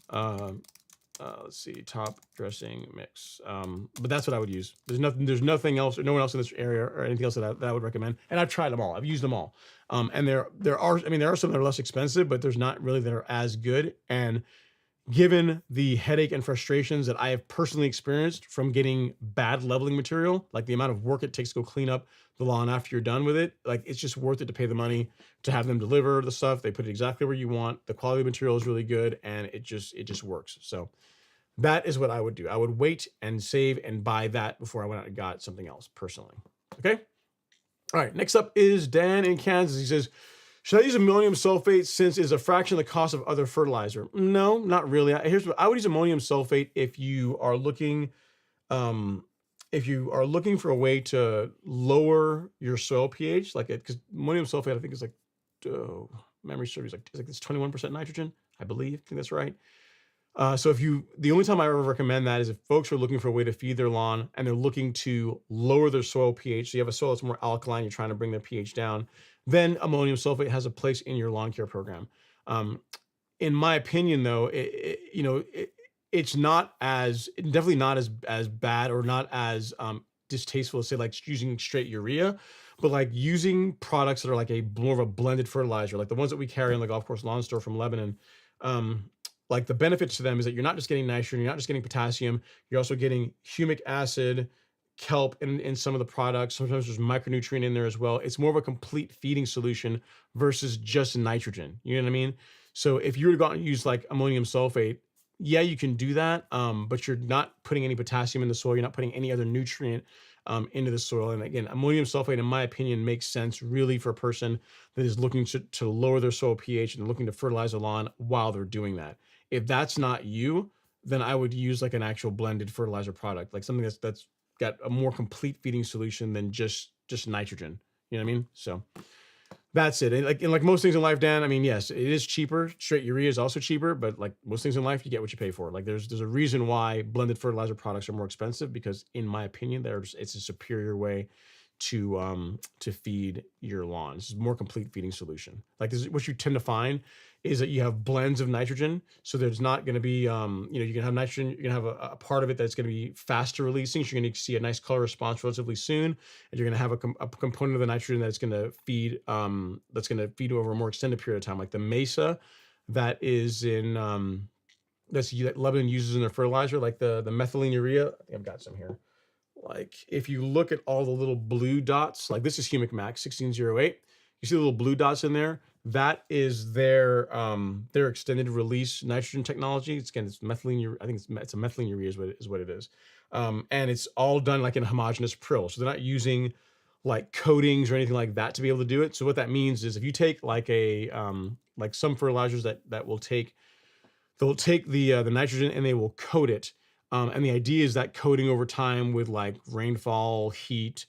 [SPEAKER 1] Let's see, top dressing mix. But that's what I would use. There's nothing else, or no one else in this area or anything else that I would recommend. And I've tried them all. I've used them all. And there are some that are less expensive, but there's not really that are as good. And given the headache and frustrations that I have personally experienced from getting bad leveling material, like the amount of work it takes to go clean up the lawn after you're done with it, like it's just worth it to pay the money to have them deliver the stuff. They put it exactly where you want. The quality of the material is really good, and it just works. So that is what I would do. I would wait and save and buy that before I went out and got something else personally. Okay. All right. Next up is Dan in Kansas. He says, should I use ammonium sulfate since it's a fraction of the cost of other fertilizer? No, not really. Here's what I would use: ammonium sulfate if you are looking for a way to lower your soil pH, like because ammonium sulfate, I think is like, memory serves, it's like it's 21% nitrogen, I believe. I think that's right. So the only time I ever recommend that is if folks are looking for a way to feed their lawn and they're looking to lower their soil pH. So you have a soil that's more alkaline, you're trying to bring their pH down, then ammonium sulfate has a place in your lawn care program. In my opinion, though, it's definitely not as bad or not as distasteful as say like using straight urea, but like using products that are like more of a blended fertilizer, like the ones that we carry in the Golf Course Lawn Store from Lebanon. Like the benefits to them is that you're not just getting nitrogen, you're not just getting potassium, you're also getting humic acid, kelp in some of the products. Sometimes there's micronutrient in there as well. It's more of a complete feeding solution versus just nitrogen. You know what I mean? So if you were to go out and use like ammonium sulfate, yeah, you can do that, but you're not putting any potassium in the soil. You're not putting any other nutrient into the soil. And again, ammonium sulfate, in my opinion, makes sense really for a person that is looking to lower their soil pH and looking to fertilize a lawn while they're doing that. If that's not you, then I would use like an actual blended fertilizer product, like something that's got a more complete feeding solution than just nitrogen. You know what I mean? So that's it. And like most things in life, Dan, I mean, yes, it is cheaper. Straight urea is also cheaper, but like most things in life, you get what you pay for. Like there's a reason why blended fertilizer products are more expensive, because in my opinion, it's a superior way to feed your lawn. This is a more complete feeding solution. Like this is what you tend to find is that you have blends of nitrogen. So there's not going to be, you can have nitrogen, you're going to have a part of it that's going to be faster releasing. So you're going to see a nice color response relatively soon. And you're going to have a component of the nitrogen that's going to feed over a more extended period of time. Like the mesa that is in, that Lebanon uses in their fertilizer, like the methylene urea. I think I've got some here. like if you look at all the little blue dots, like this is Humic Max 1608. You see the little blue dots in there? That is their extended release nitrogen technology. It's again, it's methylene. I think it's a methylene urea is what it is. And it's all done like in a homogeneous prill. So they're not using like coatings or anything like that to be able to do it. So what that means is if you take like like some fertilizers that will take, they'll take the nitrogen and they will coat it. And the idea is that coating over time with like rainfall, heat,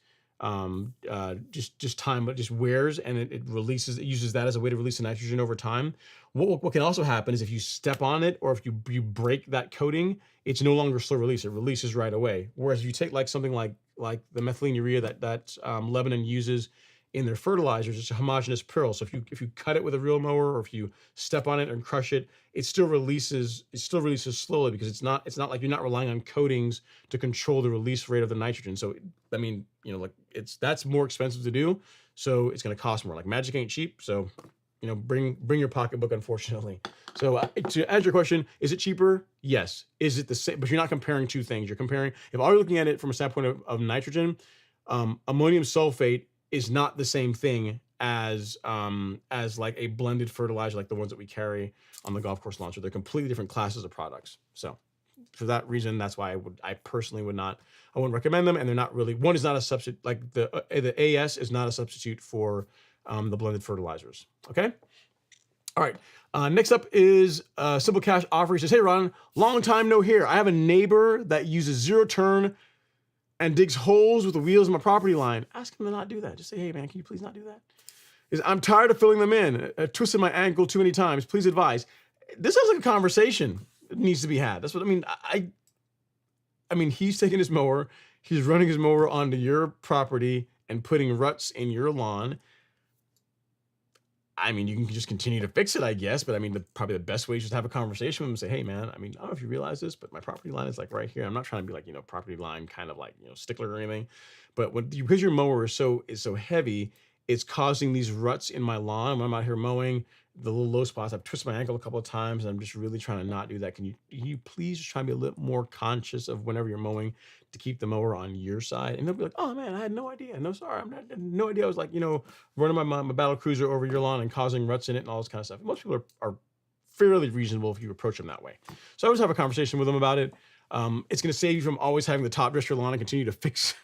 [SPEAKER 1] just time, but just wears, and it releases, it uses that as a way to release the nitrogen over time. What can also happen is if you step on it or if you break that coating, it's no longer slow release. It releases right away. Whereas if you take like something like the methylene urea that Lebanon uses in their fertilizers, it's a homogeneous pearl. So if you cut it with a real mower or if you step on it and crush it, it still releases slowly because it's not like you're not relying on coatings to control the release rate of the nitrogen. So I mean, you know, like that's more expensive to do, so it's going to cost more. Like magic ain't cheap, so you know, bring your pocketbook, unfortunately. So to answer your question, is it cheaper? Yes. Is it the same? But you're not comparing two things. You're comparing, if all you're looking at it from a standpoint of nitrogen, ammonium sulfate is not the same thing as like a blended fertilizer like the ones that we carry on the golf course launcher. They're completely different classes of products. So for that reason, that's why I personally I wouldn't recommend them. And they're not really, one is not a substitute, like the AS is not a substitute for the blended fertilizers. Okay. All right. Next up is Simple Cash Offer. He says, hey, Ron, long time no hear. I have a neighbor that uses zero turn and digs holes with the wheels in my property line. Ask him to not do that. Just say, hey, man, can you please not do that? I'm tired of filling them in. I twisted my ankle too many times. Please advise. This sounds like a conversation that needs to be had. That's what I mean. I mean, he's taking his mower. He's running his mower onto your property and putting ruts in your lawn. I mean, you can just continue to fix it, I guess. But I mean, probably the best way is just to have a conversation with him and say, hey, man, I mean, I don't know if you realize this, but my property line is like right here. I'm not trying to be like, you know, property line kind of like, you know, stickler or anything. But because your mower is so heavy, it's causing these ruts in my lawn. When I'm out here mowing, the little low spots, I've twisted my ankle a couple of times, and I'm just really trying to not do that. Can you please just try to be a little more conscious of whenever you're mowing to keep the mower on your side? And they'll be like, oh man, I had no idea. No, sorry, I had no idea. I was like, you know, running my battle cruiser over your lawn and causing ruts in it and all this kind of stuff. Most people are fairly reasonable if you approach them that way. So I always have a conversation with them about it. It's going to save you from always having the top dress your lawn and continue to fix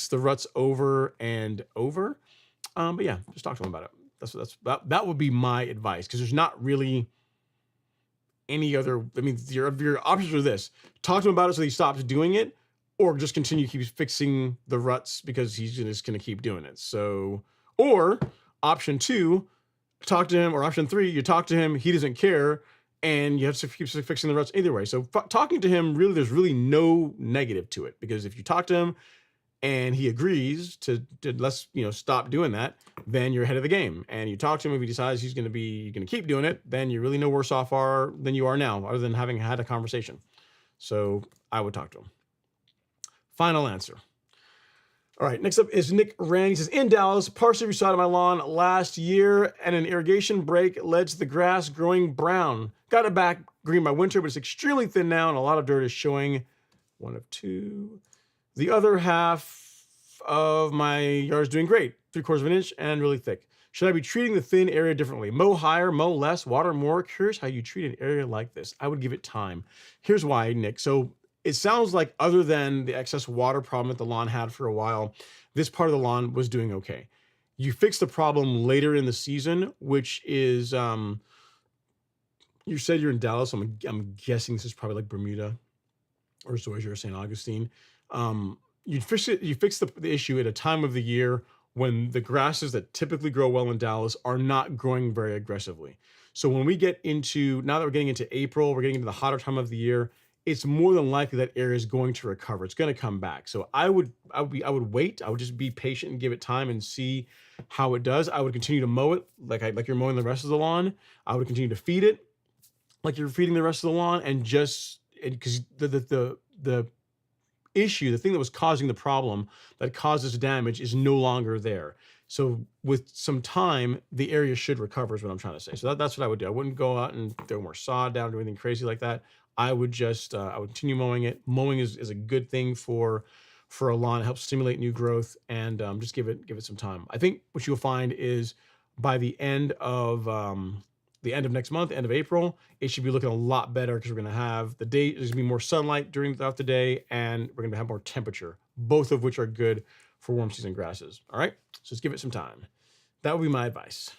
[SPEAKER 1] the ruts over and over. But yeah, just talk to them about it. That would be my advice, because there's not really any other. I mean, your options are this: talk to him about it so he stops doing it, or just keep fixing the ruts because he's just going to keep doing it. So, or option 2, talk to him, or option 3, you talk to him, he doesn't care, and you have to keep fixing the ruts either way. So talking to him, really, there's really no negative to it, because if you talk to him and he agrees to let's stop doing that, then you're ahead of the game. And you talk to him, if he decides you're going to keep doing it, then you're really no worse off than you are now, other than having had a conversation. So I would talk to him. Final answer. All right, next up is Nick Rand. He says, in Dallas, partially resodded my lawn last year, and an irrigation break led to the grass growing brown. Got it back green by winter, but it's extremely thin now, and a lot of dirt is showing. One of two. The other half of my yard is doing great, 3/4 of an inch and really thick. Should I be treating the thin area differently? Mow higher, mow less, water more? Curious how you treat an area like this. I would give it time. Here's why, Nick. So it sounds like, other than the excess water problem that the lawn had for a while, this part of the lawn was doing okay. You fixed the problem later in the season, which is, you said you're in Dallas. So I'm guessing this is probably like Bermuda or Zoysia or St. Augustine. You fix the issue at a time of the year when the grasses that typically grow well in Dallas are not growing very aggressively. So when we get into, now that we're getting into April, we're getting into the hotter time of the year, it's more than likely that area is going to recover. It's going to come back. So I would wait. I would just be patient and give it time and see how it does. I would continue to mow it like you're mowing the rest of the lawn. I would continue to feed it like you're feeding the rest of the lawn, and because the issue, the thing that was causing the problem that causes damage, is no longer there. So with some time, the area should recover, is what I'm trying to say. So that's what I would do. I wouldn't go out and throw more sod down, do anything crazy like that. I would just I would continue mowing it. Mowing is a good thing for for a lawn. It helps stimulate new growth, and just give it some time. I think what you'll find is by the end of next month, end of April, it should be looking a lot better because we're going to have there's going to be more sunlight throughout the day, and we're going to have more temperature, both of which are good for warm season grasses. All right, so just give it some time. That would be my advice.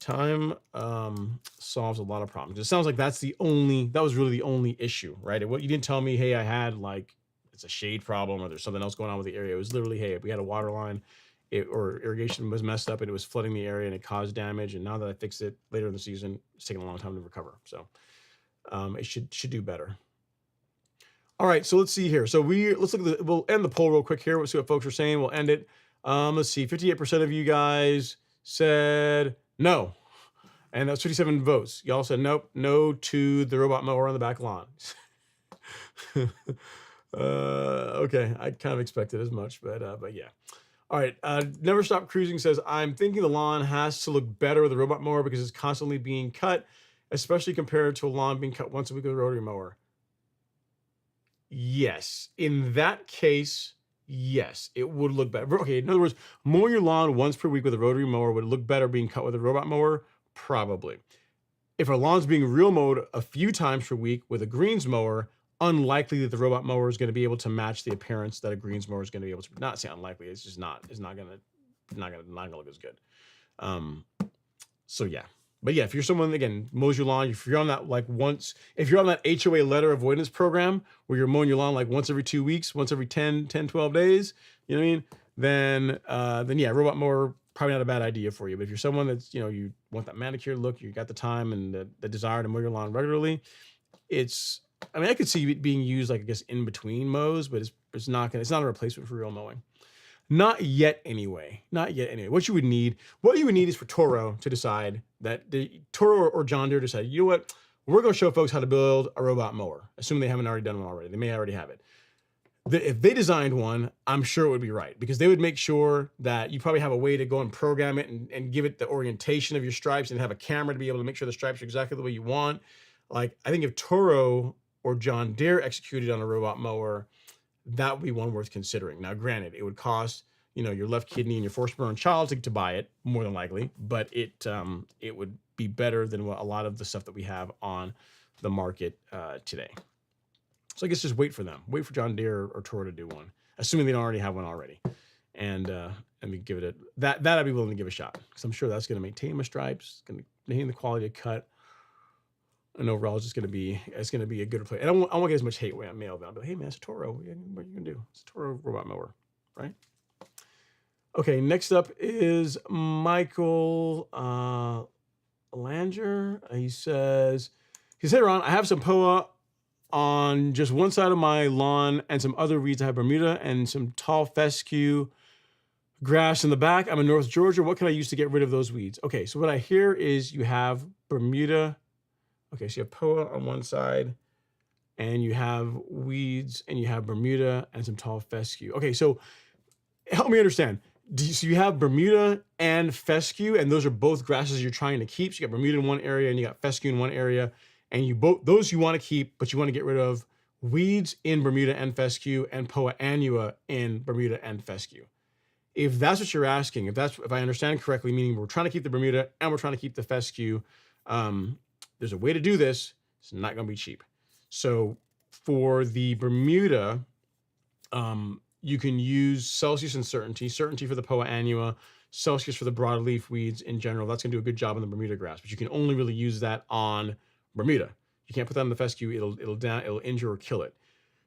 [SPEAKER 1] Time solves a lot of problems. It sounds like that was really the only issue, right? What you didn't tell me, hey, I had like it's a shade problem or there's something else going on with the area. It was literally, hey, we had a water line, or irrigation was messed up and it was flooding the area and it caused damage. And now that I fixed it later in the season, it's taking a long time to recover. So it should do better. All right, so let's see here. So let's look at we'll end the poll real quick here. We'll see what folks are saying. We'll end it. Let's see, 58% of you guys said no. And that's 57 votes. Y'all said nope, no to the robot mower on the back lawn. Okay, I kind of expected as much, but yeah. All right, Never Stop Cruising says, I'm thinking the lawn has to look better with a robot mower because it's constantly being cut, especially compared to a lawn being cut once a week with a rotary mower. Yes, in that case, yes, it would look better. Okay, in other words, mowing your lawn once per week with a rotary mower would look better being cut with a robot mower? Probably. If our lawn's being real mowed a few times per week with a greens mower, unlikely that the robot mower is going to be able to match the appearance that a greens mower is going to be able to. Not say unlikely, it's just not going to look as good. So yeah. But yeah, if you're someone, again, mows your lawn, if you're on that if you're on that HOA letter avoidance program where you're mowing your lawn like once every 2 weeks, once every 10, 12 days, you know what I mean? Then yeah, robot mower, probably not a bad idea for you. But if you're someone that's, you want that manicured look, you got the time and the desire to mow your lawn regularly, I could see it being used, like, I guess, in between mows, but it's not a replacement for real mowing. Not yet anyway. What you would need is for Toro to decide that Toro or John Deere decide, you know what, we're going to show folks how to build a robot mower, assuming they haven't already done one already. They may already have it. If they designed one, I'm sure it would be right, because they would make sure that you probably have a way to go and program it and give it the orientation of your stripes and have a camera to be able to make sure the stripes are exactly the way you want. Like, I think if Toro or John Deere executed on a robot mower, that would be one worth considering. Now, granted, it would cost, your left kidney and your firstborn child to buy it, more than likely, but it would be better than what a lot of the stuff that we have on the market today. So I guess just wait for them. Wait for John Deere or Toro to do one, assuming they don't already have one already. And we give it that I'd be willing to give a shot, because I'm sure that's going to maintain my stripes, going to maintain the quality of cut, and overall it's going to be a good replacement. And I won't get as much hate mail about it. But hey man, it's a Toro. What are you going to do? It's a Toro robot mower, right? Okay, next up is Michael Langer. He says, hey Ron, I have some POA on just one side of my lawn and some other weeds. I have Bermuda and some tall fescue grass in the back. I'm in North Georgia. What can I use to get rid of those weeds? Okay, so what I hear is you have Bermuda. Okay, so you have POA on one side, and you have weeds, and you have Bermuda and some tall fescue. Okay, so help me understand. So you have Bermuda and fescue, and those are both grasses you're trying to keep. So you got Bermuda in one area, and you got fescue in one area, and those you want to keep, but you want to get rid of weeds in Bermuda and fescue and POA annua in Bermuda and fescue. If that's what you're asking, if I understand correctly, meaning we're trying to keep the Bermuda and we're trying to keep the fescue, there's a way to do this. It's not going to be cheap. So for the Bermuda, you can use Celsius and Certainty for the POA annua, Celsius for the broadleaf weeds in general. That's going to do a good job on the Bermuda grass, but you can only really use that on Bermuda. You can't put that on the fescue. It'll injure or kill it.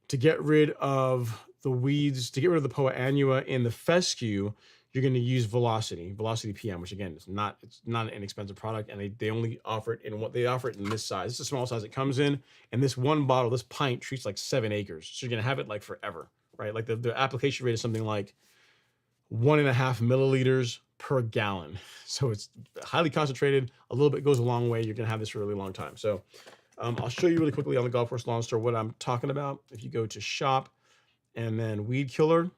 [SPEAKER 1] To get rid of the weeds, to get rid of the POA annua in the fescue, you're going to use Velocity PM, which again, it's not an inexpensive product, and they only offer it in this size. It's a small size it comes in, and this one bottle, this pint, treats like 7 acres. So you're going to have it like forever, right? Like the application rate is something like 1.5 milliliters per gallon. So it's highly concentrated. A little bit goes a long way. You're going to have this for a really long time. So I'll show you really quickly on the Golf Course Lawn Store what I'm talking about. If you go to shop and then weed killer.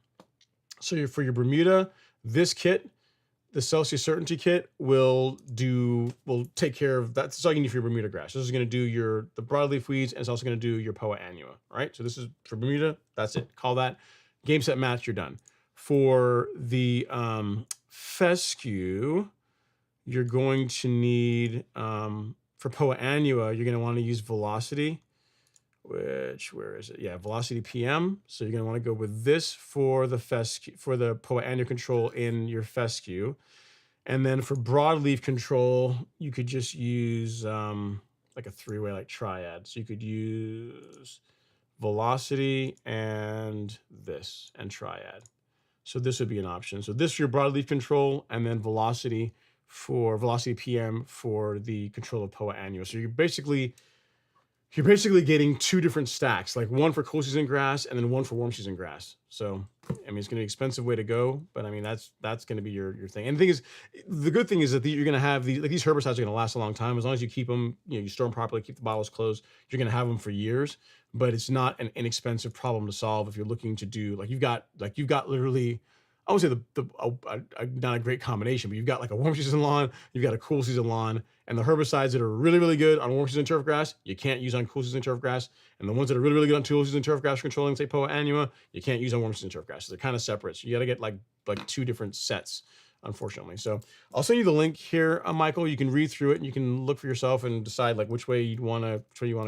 [SPEAKER 1] So for your Bermuda, this kit, the Celsius Certainty kit, will take care of that. That's all you need for your Bermuda grass. This is going to do the broadleaf weeds, and it's also going to do your POA annua. All right. So this is for Bermuda. That's it. Call that. Game, set, match, you're done. For the fescue, you're going to need, for Poa annua, you're going to want to use velocity, which, where is it? Yeah, velocity PM. So you're going to want to go with this for the fescue, for the Poa annua control in your fescue. And then for broadleaf control, you could just use like a three-way, like triad. So you could use velocity and this and triad. So this would be an option. So this for your broadleaf control, and then velocity for velocity PM for the control of Poa annua. So you're basically getting two different stacks, like one for cool season grass and then one for warm season grass. So, I mean, it's going to be an expensive way to go, but I mean, that's going to be your thing. And the thing is, the good thing is that you're going to have these, like these herbicides are going to last a long time. As long as you keep them, you store them properly, keep the bottles closed, you're going to have them for years, but it's not an inexpensive problem to solve if you're looking to do, you've got literally, I would say not a great combination, but you've got like a warm season lawn, you've got a cool season lawn, and the herbicides that are really, really good on warm season turf grass, you can't use on cool season turf grass. And the ones that are really, really good on cool season turf grass controlling, say, Poa annua, you can't use on warm season turf grass. So they're kind of separate. So you got to get like two different sets, unfortunately. So I'll send you the link here, Michael. You can read through it and you can look for yourself and decide like which way you want to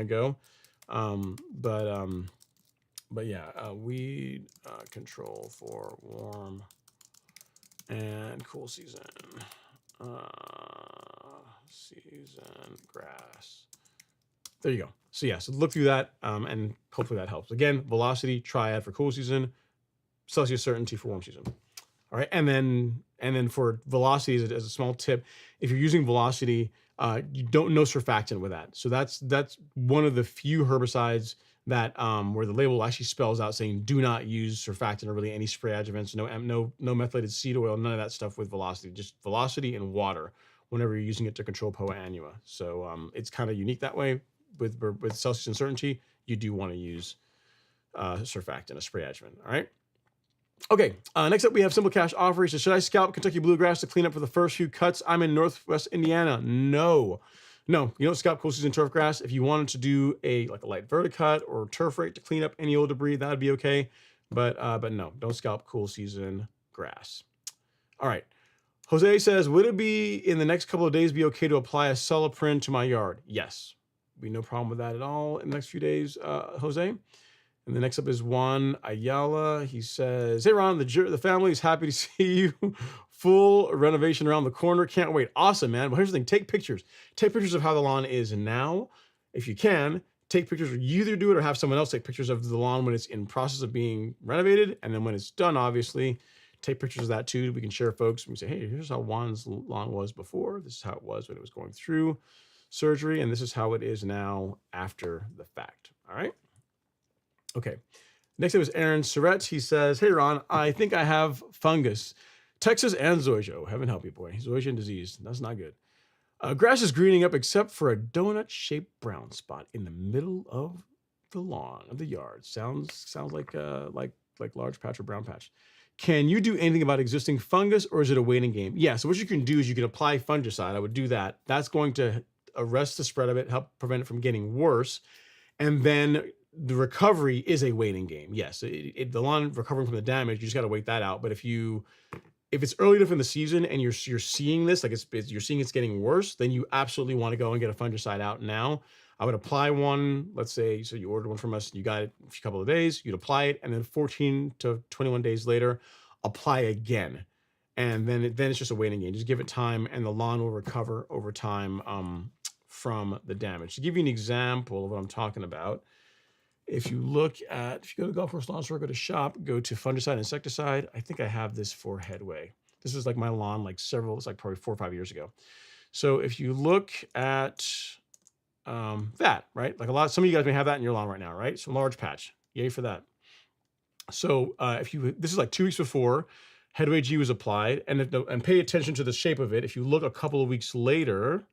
[SPEAKER 1] go. But yeah, weed control for warm and cool season grass. There you go. So yeah, so look through that, and hopefully that helps. Again, velocity triad for cool season, Celsius certainty for warm season. All right, and then for velocity, as a small tip, if you're using velocity, you don't know surfactant with that. So that's one of the few herbicides that where the label actually spells out saying do not use surfactant or really any spray adjuvants, no methylated seed oil, none of that stuff with velocity, just velocity and water whenever you're using it to control Poa annua. So it's kind of unique that way. With Celsius uncertainty, you do want to use surfactant, a spray adjuvant. All right. Okay, next up we have Simple Cash Offer. He says, should I scalp Kentucky bluegrass to clean up for the first few cuts? I'm in Northwest Indiana. No, you don't scalp cool season turf grass. If you wanted to do a light verticut or turf rake to clean up any old debris, that would be okay. But no, don't scalp cool season grass. All right. Jose says, would it be in the next couple of days be okay to apply a Celiprin to my yard? Yes, be no problem with that at all in the next few days, Jose. And the next up is Juan Ayala. He says, hey, Ron, the family is happy to see you. Full renovation around the corner. Can't wait. Awesome, man. Well, here's the thing. Take pictures. Take pictures of how the lawn is now. If you can, take pictures. You either do it or have someone else take pictures of the lawn when it's in process of being renovated. And then when it's done, obviously, take pictures of that too. We can share, folks. We can say, hey, here's how Juan's lawn was before. This is how it was when it was going through surgery. And this is how it is now after the fact. All right. Okay. Next up is Aaron Surratt. He says, hey, Ron, I think I have fungus. Texas and Zoysia. Oh, heaven help you, boy. Zoysia and disease. That's not good. Grass is greening up except for a donut-shaped brown spot in the middle of the lawn of the yard. Sounds like large patch or brown patch. Can you do anything about existing fungus, or is it a waiting game? Yeah, so what you can do is you can apply fungicide. I would do that. That's going to arrest the spread of it, help prevent it from getting worse. And then the recovery is a waiting game. Yes, the lawn recovering from the damage, you just got to wait that out. But if it's early enough in the season and you're seeing this, you're seeing it's getting worse, then you absolutely want to go and get a fungicide out now. I would apply one, let's say, so you ordered one from us, you got it a couple of days, you'd apply it, and then 14 to 21 days later, apply again. And then it's just a waiting game. Just give it time, and the lawn will recover over time from the damage. To give you an example of what I'm talking about, if you go to Golf Course Lawn Store, go to shop, go to Fungicide, Insecticide. I think I have this for Headway. This is like my lawn, it's like probably 4 or 5 years ago. So if you look at that, right? Some of you guys may have that in your lawn right now, right? So large patch, yay for that. So this is like 2 weeks before Headway G was applied, and pay attention to the shape of it. If you look a couple of weeks later,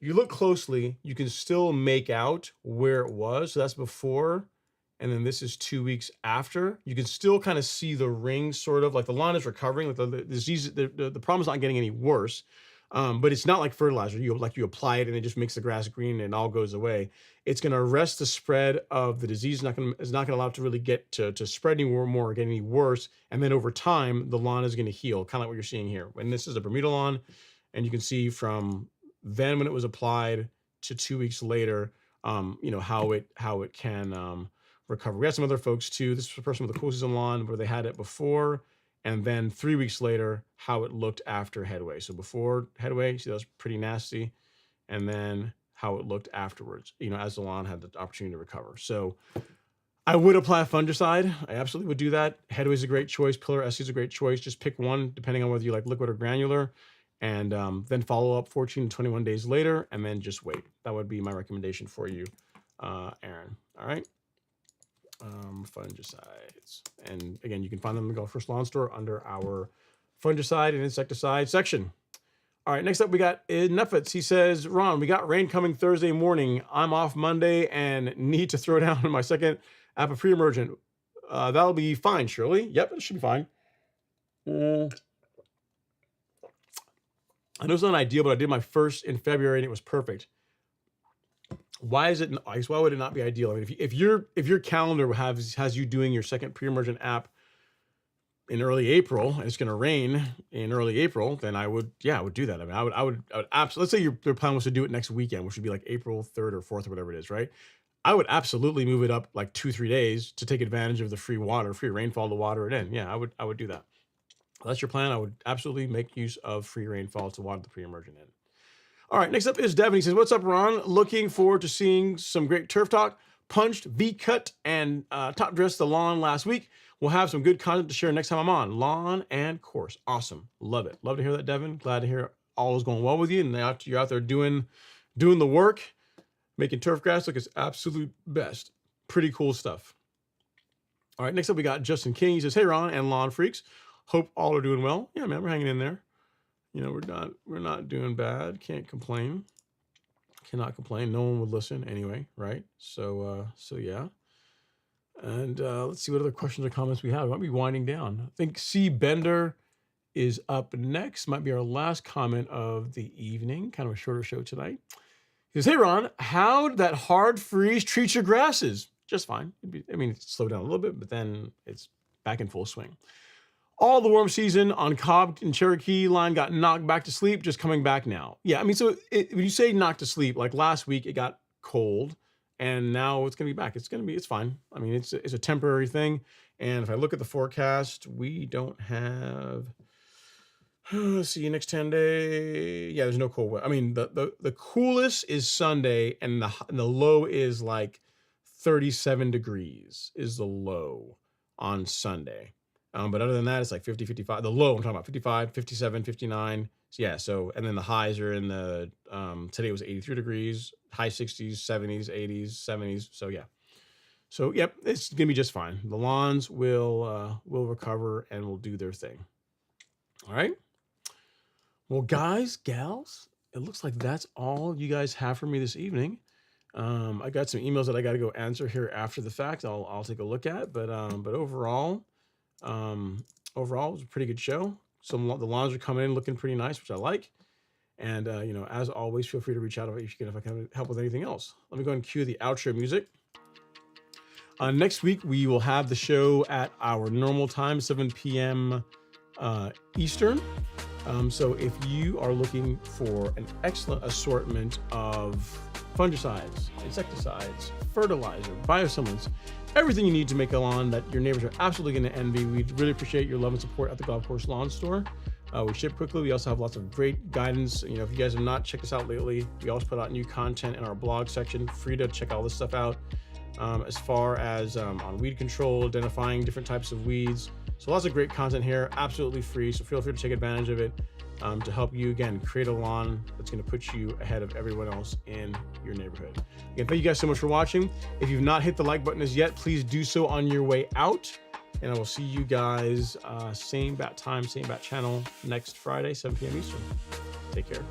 [SPEAKER 1] you look closely, you can still make out where it was. So that's before, and then this is 2 weeks after. You can still kind of see the ring, sort of like the lawn is recovering. Like the disease, the problem is not getting any worse. But it's not like fertilizer. You apply it and it just makes the grass green and it all goes away. It's going to arrest the spread of the disease. It's not going to allow it to really get to spread any more or get any worse. And then over time, the lawn is going to heal, kind of like what you're seeing here. And this is a Bermuda lawn, and you can see from then when it was applied to 2 weeks later, how it can recover. We had some other folks too. This was a person with a cool season lawn where they had it before, and then 3 weeks later, how it looked after headway. So before headway, see, that was pretty nasty, and then how it looked afterwards, as the lawn had the opportunity to recover. So I would apply a fungicide. I absolutely would do that. Headway is a great choice. Pillar SC is a great choice. Just pick one, depending on whether you like liquid or granular, and then follow up 14 to 21 days later, and then just wait. That would be my recommendation for you, Aaron. All right. Fungicides. And again, you can find them in the Golf Course Lawn Store under our fungicide and insecticide section. All right, next up we got Nuffets. He says, Ron, we got rain coming Thursday morning. I'm off Monday and need to throw down my second app of pre-emergent. That'll be fine, Shirley. Yep, it should be fine. I know it's not ideal, but I did my first in February and it was perfect. Why is it? Why would it not be ideal? I mean, if your calendar has you doing your second pre-emergent app in early April, and it's going to rain in early April, then I would do that. I mean, I would absolutely. Let's say your plan was to do it next weekend, which would be like April 3rd or 4th or whatever it is, right? I would absolutely move it up like 2-3 days to take advantage of the free rainfall to water it in. Yeah, I would do that. If that's your plan. I would absolutely make use of free rainfall to water the pre-emergent in. All right, next up is Devin. He says, what's up, Ron? Looking forward to seeing some great turf talk. Punched, V-cut, and top dressed the lawn last week. We'll have some good content to share next time I'm on. Lawn and course. Awesome. Love it. Love to hear that, Devin. Glad to hear all is going well with you. And now you're out there doing the work, making turf grass look its absolute best. Pretty cool stuff. All right, next up we got Justin King. He says, hey, Ron and lawn freaks. Hope all are doing well. Yeah, man, we're hanging in there. We're not doing bad. Can't complain. Cannot complain. No one would listen anyway, right? So yeah. And let's see what other questions or comments we have. We might be winding down. I think C. Bender is up next. Might be our last comment of the evening. Kind of a shorter show tonight. He says, hey, Ron, how'd that hard freeze treat your grasses? Just fine. It's slowed down a little bit, but then it's back in full swing. All the warm season on Cobb and Cherokee line got knocked back to sleep, just coming back now. Yeah, when you say knocked to sleep, like last week it got cold, and now it's going to be back. It's fine. I mean, it's a temporary thing. And if I look at the forecast, we don't have, let's see, next 10 day. Yeah, there's no cold weather. I mean, the coolest is Sunday, and the low is like 37 degrees is the low on Sunday. But other than that, it's like 50, 55. The low, I'm talking about 55, 57, 59. So yeah, and then the highs are in the, today was 83 degrees, high 60s, 70s, 80s, 70s. So yeah. So yep, it's going to be just fine. The lawns will recover and will do their thing. All right. Well, guys, gals, it looks like that's all you guys have for me this evening. I got some emails that I got to go answer here after the fact. I'll take a look at, but overall, it was a pretty good show. The lawns are coming in looking pretty nice, which I like. And, as always, feel free to reach out if I can help with anything else. Let me go ahead and cue the outro music. Next week, we will have the show at our normal time, 7 p.m. Eastern. So if you are looking for an excellent assortment of fungicides, insecticides, fertilizer, biostimulants, everything you need to make a lawn that your neighbors are absolutely going to envy. We really appreciate your love and support at the Golf Course Lawn Store. We ship quickly. We also have lots of great guidance. If you guys have not checked us out lately, we always put out new content in our blog section. Free to check all this stuff out. As far as on weed control, identifying different types of weeds. So lots of great content here, absolutely free. So feel free to take advantage of it to help you, again, create a lawn that's going to put you ahead of everyone else in your neighborhood. Again, thank you guys so much for watching. If you've not hit the like button as yet, please do so on your way out. And I will see you guys same bat time, same bat channel next Friday, 7 p.m. Eastern. Take care.